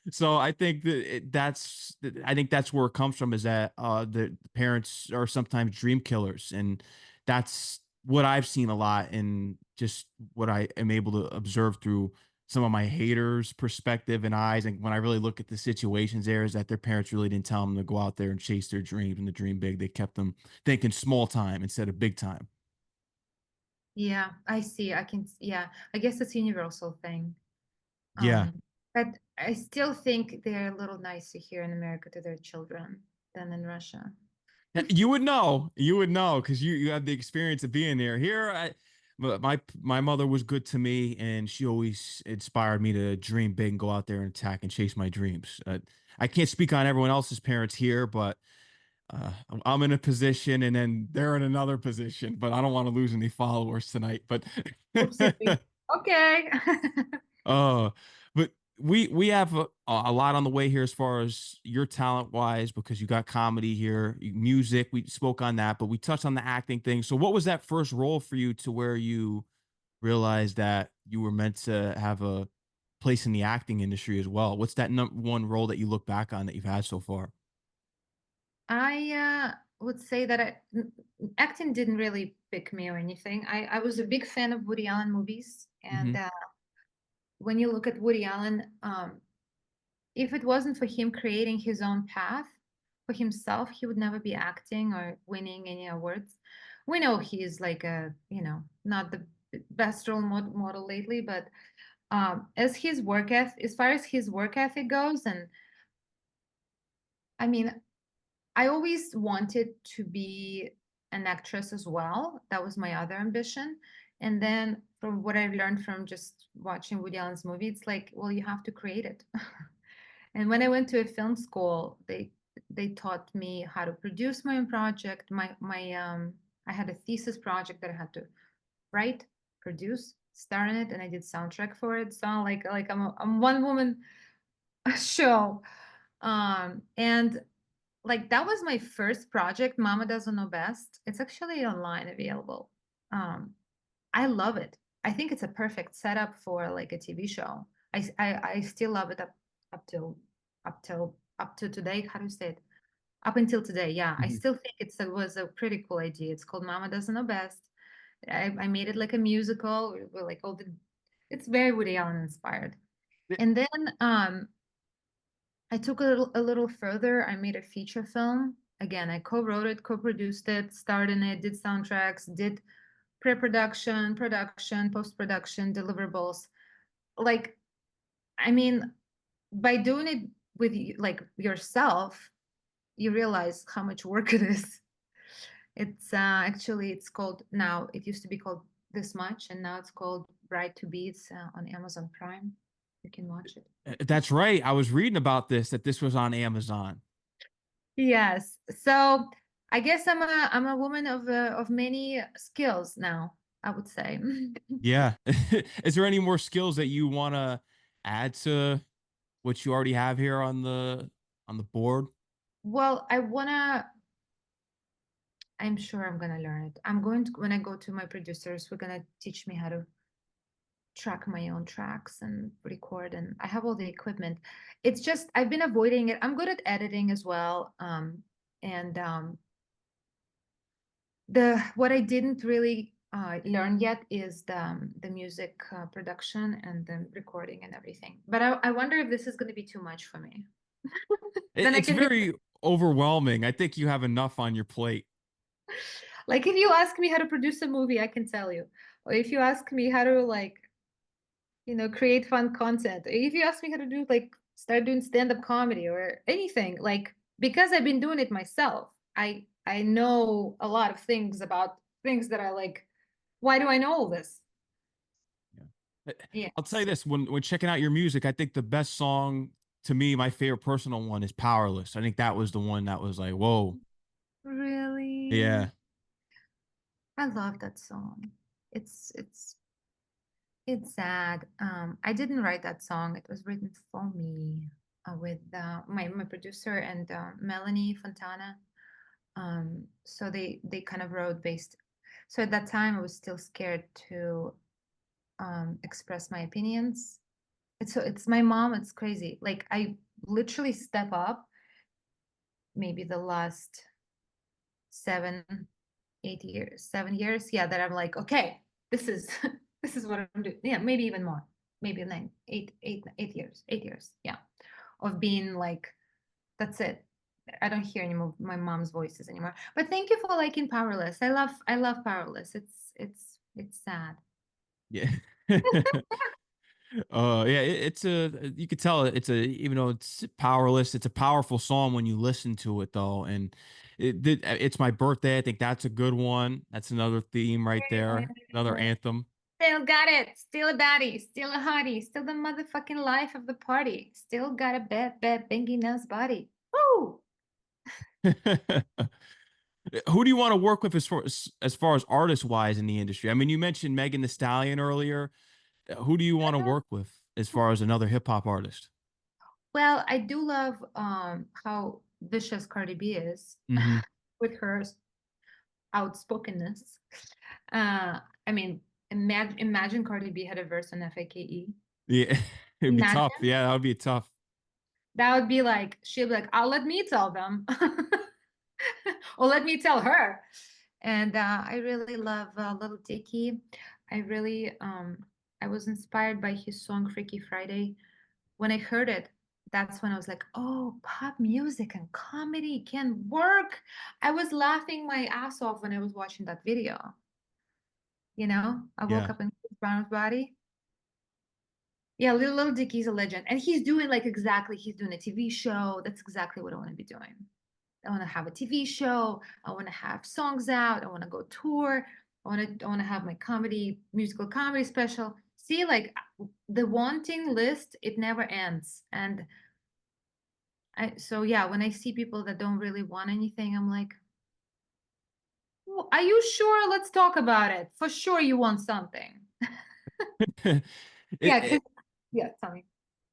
Speaker 2: So I think I think that's where it comes from, is that the parents are sometimes dream killers, and that's what I've seen a lot, and just what I am able to observe through some of my haters' perspective and eyes. And when I really look at the situations there, is that their parents really didn't tell them to go out there and chase their dreams and to dream big. They kept them thinking small time instead of big time.
Speaker 1: Yeah, I see. Yeah, I guess it's a universal thing.
Speaker 2: Yeah.
Speaker 1: But I still think they're a little nicer here in America to their children than in Russia.
Speaker 2: You would know because you have the experience of being there. Here, my mother was good to me, and she always inspired me to dream big and go out there and attack and chase my dreams. I can't speak on everyone else's parents here, but I'm in a position, and then they're in another position. But I don't want to lose any followers tonight. But
Speaker 1: Oopsie. Okay.
Speaker 2: Uh, but we have a lot on the way here as far as your talent wise, because you got comedy here, music. We spoke on that, but we touched on the acting thing. So, what was that first role for you to where you realized that you were meant to have a place in the acting industry as well? What's that number one role that you look back on that you've had so far?
Speaker 1: I would say that acting didn't really pick me or anything. I was a big fan of Woody Allen movies, and
Speaker 2: Hmm.
Speaker 1: when you look at Woody Allen, if it wasn't for him creating his own path for himself, he would never be acting or winning any awards. We know he's like not the best model lately, but as far as his work ethic goes, and I mean, I always wanted to be an actress as well. That was my other ambition. And then from what I've learned from just watching Woody Allen's movie, it's like, well, you have to create it. And when I went to a film school, they taught me how to produce my own project. I had a thesis project that I had to write, produce, star in it, and I did soundtrack for it. So like I'm one woman show. And like that was my first project, Mama Doesn't Know Best. It's actually online available. Um, I love it. I think it's a perfect setup for like a TV show. I still love it up till up to today. How do you say it? Up until today, yeah. I still think it was a pretty cool idea. It's called Mama Doesn't Know Best. I made it like a musical with like all the. It's very Woody Allen inspired. And then I took a little further. I made a feature film. Again, I co-wrote it, co-produced it, starred in it, did soundtracks, did pre-production, production, post-production, deliverables. Like, I mean, by doing it with like yourself, you realize how much work it is. It's actually it's called now. It used to be called this much, and now it's called Bride to Be. It's on Amazon Prime. You can watch it.
Speaker 2: That's right. I was reading about this, that this was on Amazon.
Speaker 1: Yes. So I guess I'm a woman of many skills now, I would say.
Speaker 2: Yeah. Is there any more skills that you want to add to what you already have here on the board?
Speaker 1: Well, I'm sure I'm gonna learn it. I'm going to, when I go to my producers, we're gonna teach me how to track my own tracks and record, and I have all the equipment. It's just I've been avoiding it. I'm good at editing as well. And the what I didn't really learn yet is the music production and the recording and everything. But I wonder if this is going to be too much for me. Then I
Speaker 2: It's
Speaker 1: can be
Speaker 2: very overwhelming. I think you have enough on your plate.
Speaker 1: like, if you ask me how to produce a movie, I can tell you. Or if you ask me how to like, create fun content. Or if you ask me how to do like start doing stand-up comedy or anything, like because I've been doing it myself, I know a lot of things about things that I like. Why do I know all this?
Speaker 2: Yeah. I'll tell you
Speaker 1: Yes.
Speaker 2: this, when checking out your music, I think the best song to me, my favorite personal one is Powerless. I think that was the one that was like, whoa.
Speaker 1: Really?
Speaker 2: Yeah.
Speaker 1: I love that song. It's it's it's sad. I didn't write that song. It was written for me with my producer and Melanie Fontana. So they kind of wrote based. So at that time, I was still scared to express my opinions. It's my mom. It's crazy. Like I literally step up maybe the last 7 8 years, 7 years, yeah, that I'm like, okay, this is this is what I'm doing. Yeah, maybe even more, maybe 8 years, 8 years, yeah, of being like, that's it. I don't hear any more my mom's voices anymore. But thank you for liking Powerless. I love Powerless. It's sad.
Speaker 2: Yeah. Yeah, it's a, you could tell it's a, even though it's powerless, it's a powerful song when you listen to it though. And it's my birthday. I think that's a good one. That's another theme right there. Another anthem.
Speaker 1: Still got it. Still a baddie. Still a hottie. Still the motherfucking life of the party. Still got a bad bingy nose body. Woo!
Speaker 2: Who do you want to work with as far as artist wise in the industry? I mean, you mentioned Megan the Stallion earlier. Who do you want to work with as far as another hip hop artist?
Speaker 1: Well, I do love how vicious Cardi B is
Speaker 2: Hmm.
Speaker 1: with her outspokenness. I mean, imagine Cardi B had a verse on FAKE.
Speaker 2: Yeah, it'd be tough.
Speaker 1: Imagine.
Speaker 2: Yeah, that would be tough.
Speaker 1: That would be like, she'd be like, "I'll let me tell them," or "Let me tell her." And I really love Little Dicky. I really, I was inspired by his song "Freaky Friday." When I heard it, that's when I was like, oh, pop music and comedy can work. I was laughing my ass off when I was watching that video. I woke
Speaker 2: Yeah.
Speaker 1: up in Chris Brown's body. Yeah, Little Dicky's a legend. And he's doing like exactly, he's doing a TV show. That's exactly what I want to be doing. I want to have a TV show. I want to have songs out. I want to go tour. I want to have my musical comedy special. See, like the wanting list, it never ends. And so yeah, when I see people that don't really want anything, I'm like, "Well, are you sure? Let's talk about it. For sure you want something."
Speaker 2: it,
Speaker 1: Yeah,
Speaker 2: it,
Speaker 1: yeah, tell me.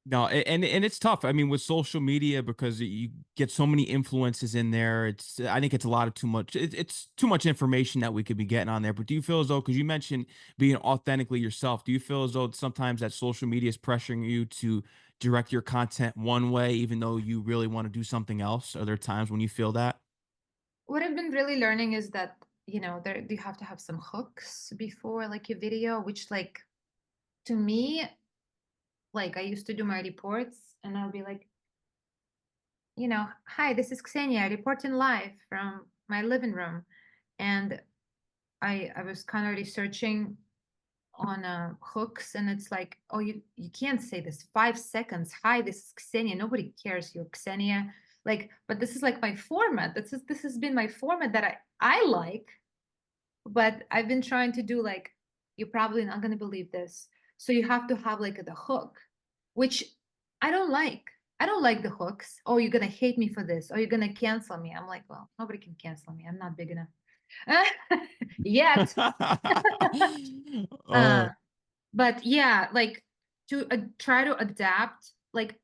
Speaker 2: no, and it's tough. I mean, with social media, because you get so many influences in there. I think it's a lot of too much. It's too much information that we could be getting on there. But do you feel as though, because you mentioned being authentically yourself, do you feel as though sometimes that social media is pressuring you to direct your content one way, even though you really want to do something else? Are there times when you feel that?
Speaker 1: What I've been really learning is that, there you have to have some hooks before like your video, which like to me, like I used to do my reports and I'll be like, "Hi, this is Ksenia reporting live from my living room." And I was kind of researching on hooks, and it's like, oh, you can't say this 5 seconds. "Hi, this is Ksenia." Nobody cares you're Ksenia. Like, but this is like my format. This has been my format that I like, but I've been trying to do like, you're probably not going to believe this. So you have to have like the hook, which I don't like. I don't like the hooks. Oh, you're going to hate me for this. Oh, you're going to cancel me. I'm like, well, nobody can cancel me. I'm not big enough yet. uh,
Speaker 2: Oh,
Speaker 1: but yeah, like to try to adapt. Like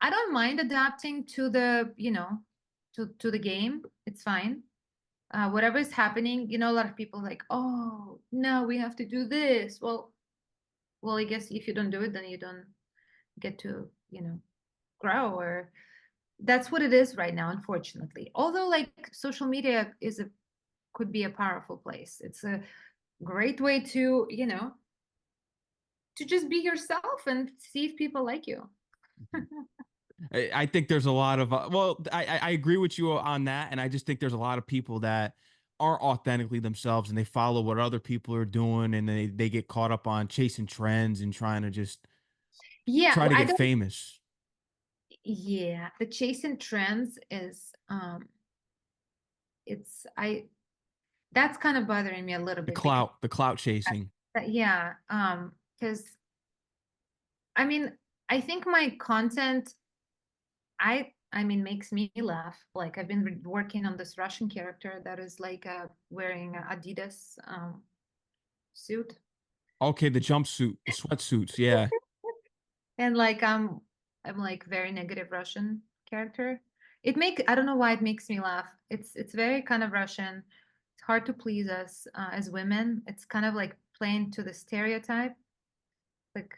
Speaker 1: I don't mind adapting to the, to the game. It's fine. Whatever is happening, a lot of people like, oh no, we have to do this. Well, I guess if you don't do it, then you don't get to, grow, or that's what it is right now, unfortunately. Although like social media could be a powerful place. It's a great way to, to just be yourself and see if people like you.
Speaker 2: I think there's a lot of well, I agree with you on that, and I just think there's a lot of people that are authentically themselves and they follow what other people are doing, and they get caught up on chasing trends and trying to just
Speaker 1: Yeah,
Speaker 2: try to
Speaker 1: I
Speaker 2: get
Speaker 1: don't.
Speaker 2: famous.
Speaker 1: Yeah, the chasing trends is it's I that's kind of bothering me a little bit because
Speaker 2: The clout chasing.
Speaker 1: yeah, because I mean, I think my content, I mean, makes me laugh. Like I've been working on this Russian character that is like wearing a Adidas suit,
Speaker 2: Okay, the jumpsuit, the sweatsuits, yeah.
Speaker 1: and like I'm like very negative Russian character. I don't know why it makes me laugh. It's very kind of Russian. It's hard to please us as women. It's kind of like playing to the stereotype. Like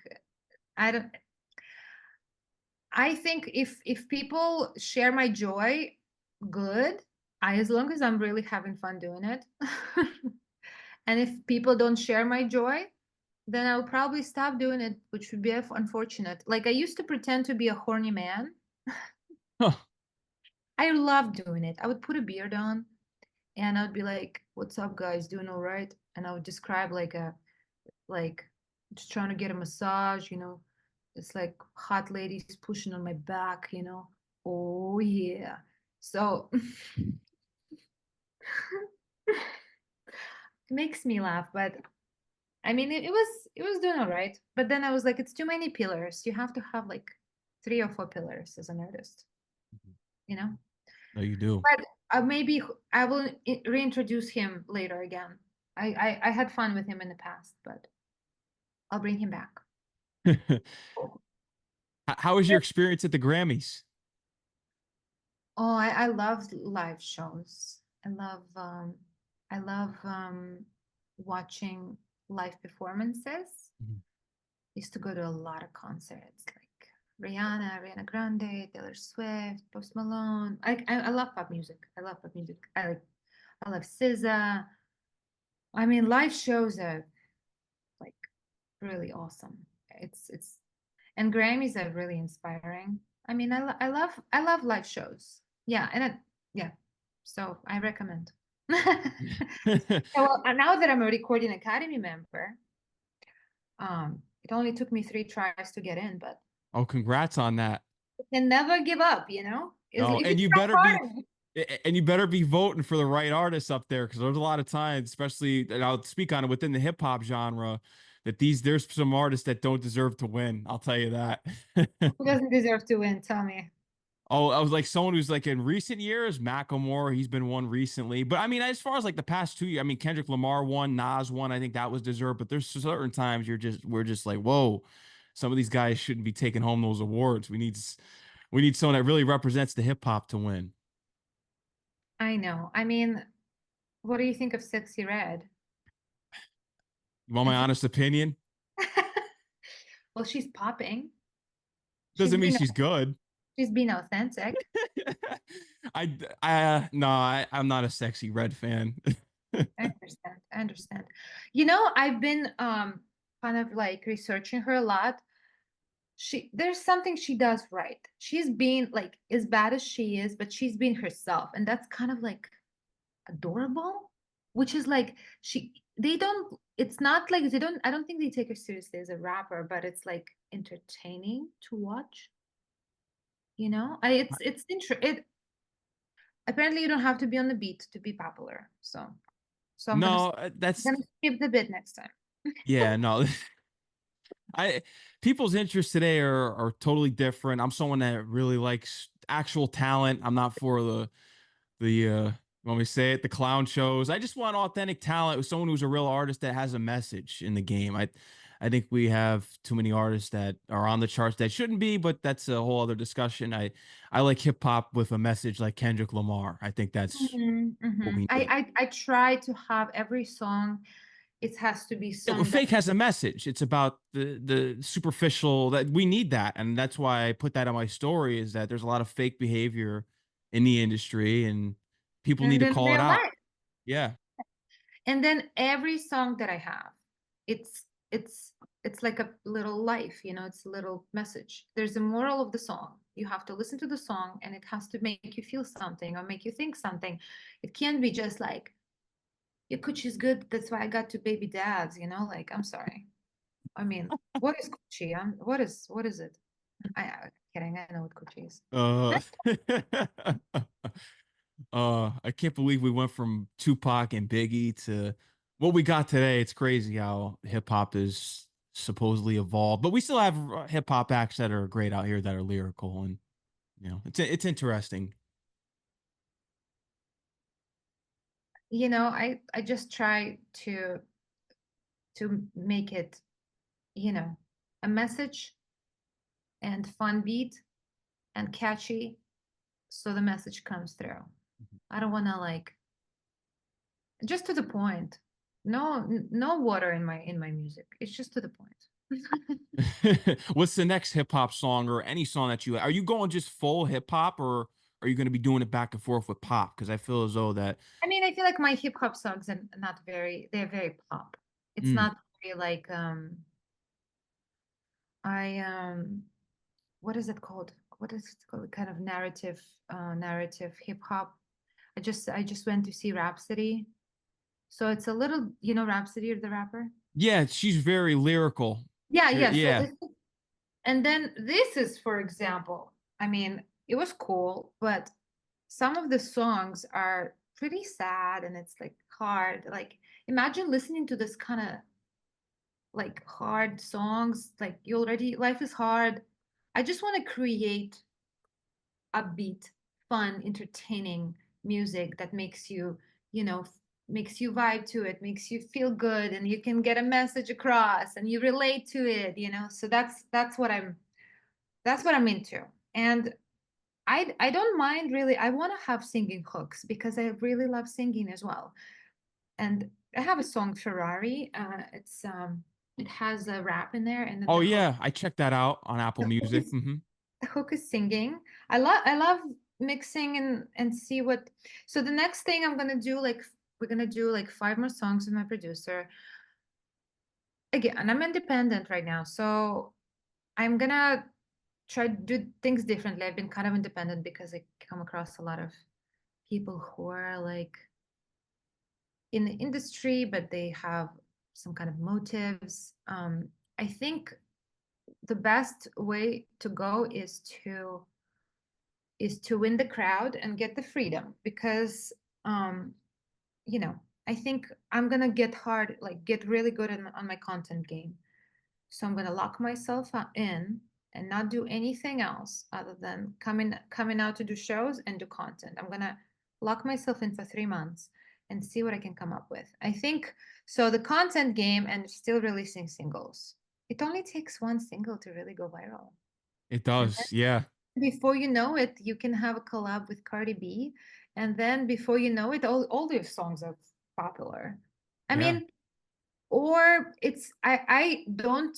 Speaker 1: I don't. I think if people share my joy, good. As long as I'm really having fun doing it. And if people don't share my joy, then I'll probably stop doing it, which would be unfortunate. Like I used to pretend to be a horny man.
Speaker 2: Huh.
Speaker 1: I loved doing it. I would put a beard on and I would be like, "What's up, guys? Doing all right?" And I would describe like just trying to get a massage, It's like hot ladies pushing on my back. Oh yeah. So it makes me laugh, but I mean it was doing all right. But then I was like, it's too many pillars. You have to have like 3 or 4 pillars as an artist, you know?
Speaker 2: No, you do.
Speaker 1: But maybe I will reintroduce him later again. I had fun with him in the past, but I'll bring him back.
Speaker 2: How was your experience at the Grammys?
Speaker 1: Oh, I love live shows. I love watching live performances.
Speaker 2: Mhm.
Speaker 1: Used to go to a lot of concerts like Ariana Grande, Taylor Swift, Post Malone. I love pop music. I love pop music. I love SZA. I mean, live shows are like really awesome. It's and Grammys are really inspiring. I mean, I love live shows. Yeah, yeah. So I recommend. So now that I'm a Recording Academy member, it only took me 3 tries to get in, but
Speaker 2: Oh, congrats on that.
Speaker 1: you can never give up, you know?
Speaker 2: No,
Speaker 1: If you try hard enough.
Speaker 2: and you better be voting for the right artists up there, because there's a lot of times, especially, and I'll speak on it within the hip hop genre, that there's some artists that don't deserve to win. I'll tell you that.
Speaker 1: Who doesn't deserve to win? Tell me.
Speaker 2: Oh, I was like someone who's like in recent years, Macklemore, he's been one recently. But I mean, as far as like the past 2 years, I mean, Kendrick Lamar won, Nas won. I think that was deserved. But there's certain times we're just like, whoa, some of these guys shouldn't be taking home those awards. We need someone that really represents the hip hop to win.
Speaker 1: I know. I mean, what do you think of Sexy Red?
Speaker 2: You want
Speaker 1: I
Speaker 2: my
Speaker 1: think
Speaker 2: honest opinion?
Speaker 1: well, she's popping. She's
Speaker 2: Doesn't mean
Speaker 1: being
Speaker 2: she's good.
Speaker 1: she's being authentic.
Speaker 2: No, I'm not a sexy red fan.
Speaker 1: I understand. I understand. I've been kind of like researching her a lot. There's something she does right. She's being like as bad as she is, but she's being herself, and that's kind of like adorable. Which is like they don't. It's not like they don't. I don't think they take her seriously as a rapper, but it's like entertaining to watch. It apparently you don't have to be on the beat to be popular. So I'm
Speaker 2: No,
Speaker 1: gonna skip the bit next time.
Speaker 2: Yeah, no. I People's interests today are totally different. I'm someone that really likes actual talent. I'm not for the when we say it, the clown shows. I just want authentic talent with someone who's a real artist that has a message in the game. I think we have too many artists that are on the charts that shouldn't be, but that's a whole other discussion. I like hip hop with a message like Kendrick Lamar. I think that's
Speaker 1: Mhm,
Speaker 2: what
Speaker 1: mhm.
Speaker 2: we need.
Speaker 1: I try to have every song, it has to be
Speaker 2: Yeah, well,
Speaker 1: song that
Speaker 2: fake has a message. It's about the superficial that we need that, and that's why I put that on my story. Is that there's a lot of fake behavior in the industry, and people need
Speaker 1: and
Speaker 2: to
Speaker 1: then
Speaker 2: call it
Speaker 1: real
Speaker 2: out.
Speaker 1: life.
Speaker 2: Yeah.
Speaker 1: And then every song that I have, it's it's it's like a little life, it's a little message. There's a moral of the song. You have to listen to the song and it has to make you feel something or make you think something. It can't be just like your coochie is good, that's why I got two baby dads, like I'm sorry. I mean, what is coochie? What is it? I'm kidding, I know what coochie is.
Speaker 2: Uh, I can't believe we went from Tupac and Biggie to what we got today. It's crazy how hip hop is supposedly evolved, but we still have hip hop acts that are great out here that are lyrical, and it's interesting.
Speaker 1: I just try to make it, you know, a message and fun beat and catchy so the message comes through. I don't want to like just to the point. No water in my music. It's just to the point.
Speaker 2: What's the next hip hop song or any song that you are you going just full hip hop, or are you going to be doing it back and forth with pop? Because I feel as though that.
Speaker 1: I mean, I feel like my hip hop songs are not they're very pop. It's
Speaker 2: Mm.
Speaker 1: not very like I what is it called? What is it called? Kind of narrative hip hop. I just went to see Rhapsody. So it's a little, Rhapsody, the rapper.
Speaker 2: Yeah, she's very lyrical.
Speaker 1: Yeah, yeah. So
Speaker 2: Yeah,
Speaker 1: and then this is, for example, I mean, it was cool, but some of the songs are pretty sad and it's like hard. Like imagine listening to this kind of like hard songs, like you already life is hard. I just want to create upbeat, fun, entertaining music that makes you vibe to it, makes you feel good, and you can get a message across and you relate to it. So that's what I'm into. And I don't mind really. I want to have singing hooks because I really love singing as well. And I have a song Ferrari. It has a rap in there, and then
Speaker 2: oh
Speaker 1: the hook
Speaker 2: yeah, I checked that out on Apple
Speaker 1: the hook
Speaker 2: Music.
Speaker 1: is the hook is singing. I love mixing and see what. So the next thing I'm gonna do, like we're gonna do like five more songs with my producer. Again, and I'm independent right now, so I'm gonna try to do things differently. I've been kind of independent because I come across a lot of people who are like in the industry, but they have some kind of motives. I think the best way to go is to win the crowd and get the freedom because um you know I think I'm gonna get really good on my content game, so I'm gonna lock myself in and not do anything else other than coming out to do shows and do content. I'm gonna lock myself in for 3 months and see what I can come up with. I think so the content game and still releasing singles, it only takes one single to really go viral,
Speaker 2: It
Speaker 1: and
Speaker 2: does. Yeah,
Speaker 1: before you know it, you can have a collab with Cardi B, and then before you know it, all your songs are popular. I
Speaker 2: yeah.
Speaker 1: mean, or it's I don't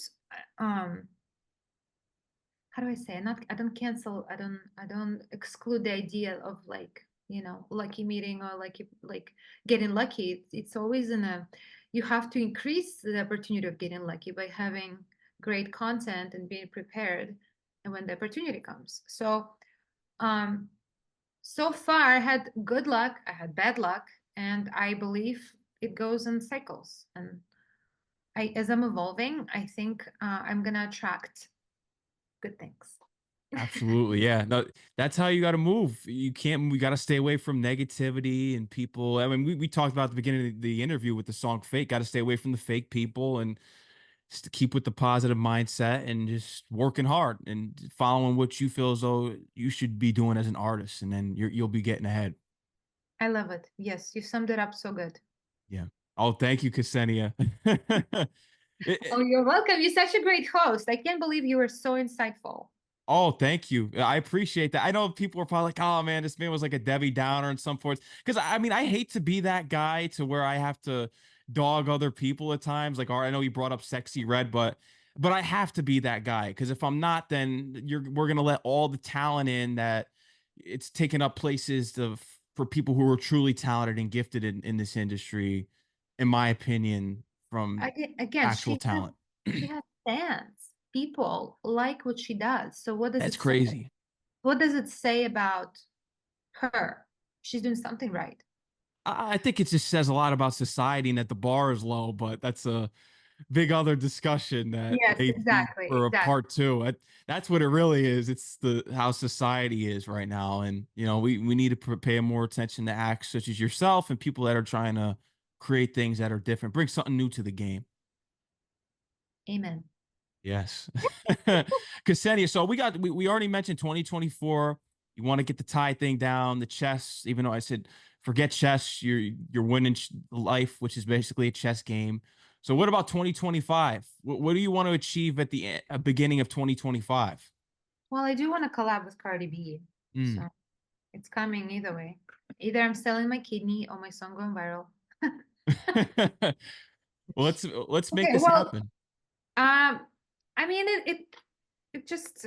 Speaker 1: um how do I say? Not I don't cancel. I don't exclude the idea of like lucky meeting or like getting lucky. It's always you have to increase the opportunity of getting lucky by having great content and being prepared, and when the opportunity comes. Um, so far, I had good luck, I had bad luck, and I believe it goes in cycles. And as I'm evolving, I think I'm gonna attract good things.
Speaker 2: Absolutely. Yeah. No, that's how you got to move. You can't, we got to stay away from negativity and people. I mean, we talked about at the beginning of the interview with the song Fake, got to stay away from the fake people and just to keep with the positive mindset and just working hard and following what you feel as though you should be doing as an artist. And then you'll be getting ahead.
Speaker 1: I love it. Yes, you summed it up so good.
Speaker 2: Yeah. Oh, thank you, Ksenia.
Speaker 1: Oh, you're welcome. You're such a great host. I can't believe you were so insightful.
Speaker 2: Oh, thank you. I appreciate that. I know people are probably like, "Oh man, this man was like a Debbie Downer in some points." Because I mean, I hate to be that guy to where I have to dog other people at times. Like, I know you brought up Sexy Red, but I have to be that guy because if I'm not, then we're gonna let all the talent in that it's taking up places for people who are truly talented and gifted in this industry, in my opinion, from
Speaker 1: Again,
Speaker 2: actual talent.
Speaker 1: she has fans. People like what she does. So what does
Speaker 2: That's
Speaker 1: it say?
Speaker 2: crazy.
Speaker 1: What does it say about her? She's doing something right.
Speaker 2: I think it just says a lot about society and that the bar is low, but that's a big other discussion that
Speaker 1: Yes,
Speaker 2: may be
Speaker 1: exactly,
Speaker 2: for a
Speaker 1: exactly.
Speaker 2: part two. That's what it really is. It's the how society is right now, and we need to pay more attention to acts such as yourself and people that are trying to create things that are different, bring something new to the game.
Speaker 1: Amen.
Speaker 2: Yes. Ksenia, so we already mentioned 2024. You want to get the tie thing down, the chess, even though I said forget chess, you're winning life, which is basically a chess game. So what about 2025? What do you want to achieve at the beginning of 2025?
Speaker 1: Well, I do want to collab with Cardi B.
Speaker 2: Mm.
Speaker 1: So it's coming either way. Either I'm selling my kidney or my song going viral.
Speaker 2: Well, let's make
Speaker 1: Okay,
Speaker 2: this
Speaker 1: well,
Speaker 2: happen.
Speaker 1: I mean it just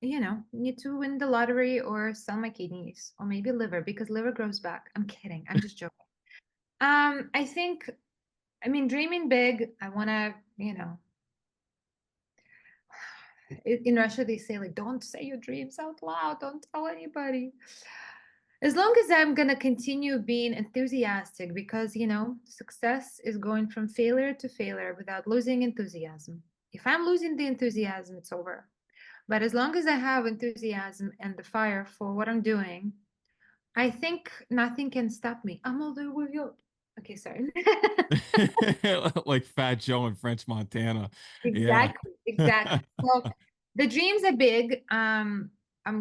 Speaker 1: need to win the lottery or sell my kidneys or maybe liver because liver grows back. I'm kidding. I'm just joking. I think I mean dreaming big. I wanna, in Russia they say like don't say your dreams out loud, don't tell anybody. As long as I'm gonna continue being enthusiastic because success is going from failure to failure without losing enthusiasm. If I'm losing the enthusiasm, it's over. But as long as I have enthusiasm and the fire for what I'm doing, I think nothing can stop me. I'm all the way up. Okay, sorry.
Speaker 2: Like Fat Joe in French Montana. Yeah.
Speaker 1: Exactly, exactly. So the dreams are big. I'm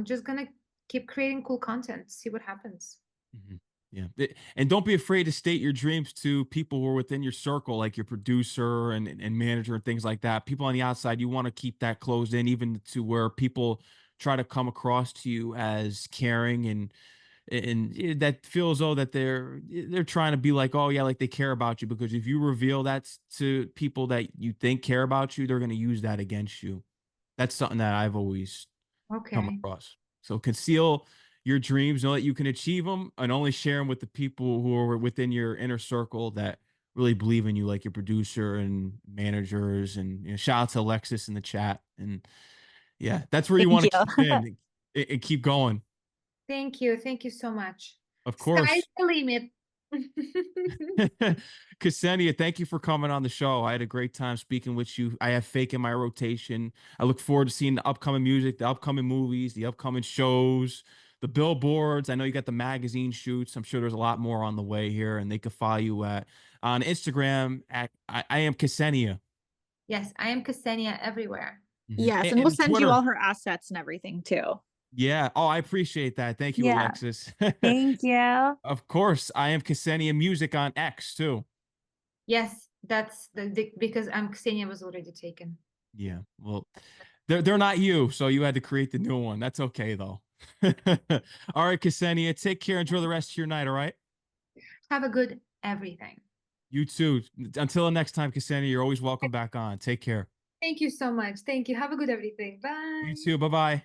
Speaker 1: just gonna keep creating cool content, see what happens.
Speaker 2: Mhm. Yeah. And don't be afraid to state your dreams to people who are within your circle, like your producer and manager and things like that. People on the outside, you want to keep that closed in, even to where people try to come across to you as caring and that feels oh that they're trying to be like, oh yeah, like they care about you. Because if you reveal that to people that you think care about you, they're going to use that against you. That's something that I've always come
Speaker 1: Okay.
Speaker 2: across. So conceal your dreams, know that you can achieve them, and only share them with the people who are within your inner circle that really believe in you, like your producer and managers. And shout out to Alexis in the chat. And yeah, that's where you
Speaker 3: Thank
Speaker 2: want
Speaker 3: you.
Speaker 2: to keep in and keep going.
Speaker 1: Thank you. Thank you so much.
Speaker 2: Of
Speaker 1: Sky's
Speaker 2: course.
Speaker 1: the limit.
Speaker 2: Ksenia, thank you for coming on the show. I had a great time speaking with you. I have Fake in my rotation. I look forward to seeing the upcoming music, the upcoming movies, the upcoming shows, the billboards. I know you got the magazine shoots. I'm sure there's a lot more on the way here, and they can follow you at on Instagram at I am Ksenia.
Speaker 1: Yes, I am Ksenia everywhere.
Speaker 2: Mhm.
Speaker 3: Yes, and we'll
Speaker 2: And
Speaker 3: send you
Speaker 2: Twitter.
Speaker 3: all her assets and everything too.
Speaker 2: Yeah. Oh, I appreciate that. Thank you,
Speaker 3: Yeah.
Speaker 2: Alexis.
Speaker 3: Thank you.
Speaker 2: Of course, I am Ksenia Music on X too.
Speaker 1: Yes, that's because Ksenia was already taken.
Speaker 2: Yeah. Well, they're not you, so you had to create the new one. That's okay though. All right, Ksenia, take care. Enjoy the rest of your night. All right.
Speaker 1: Have a good everything.
Speaker 2: You too. Until the next time, Ksenia, you're always welcome back on. Take care.
Speaker 1: Thank you so much. Thank you. Have a good everything.
Speaker 2: You
Speaker 1: Bye.
Speaker 2: too. Bye bye.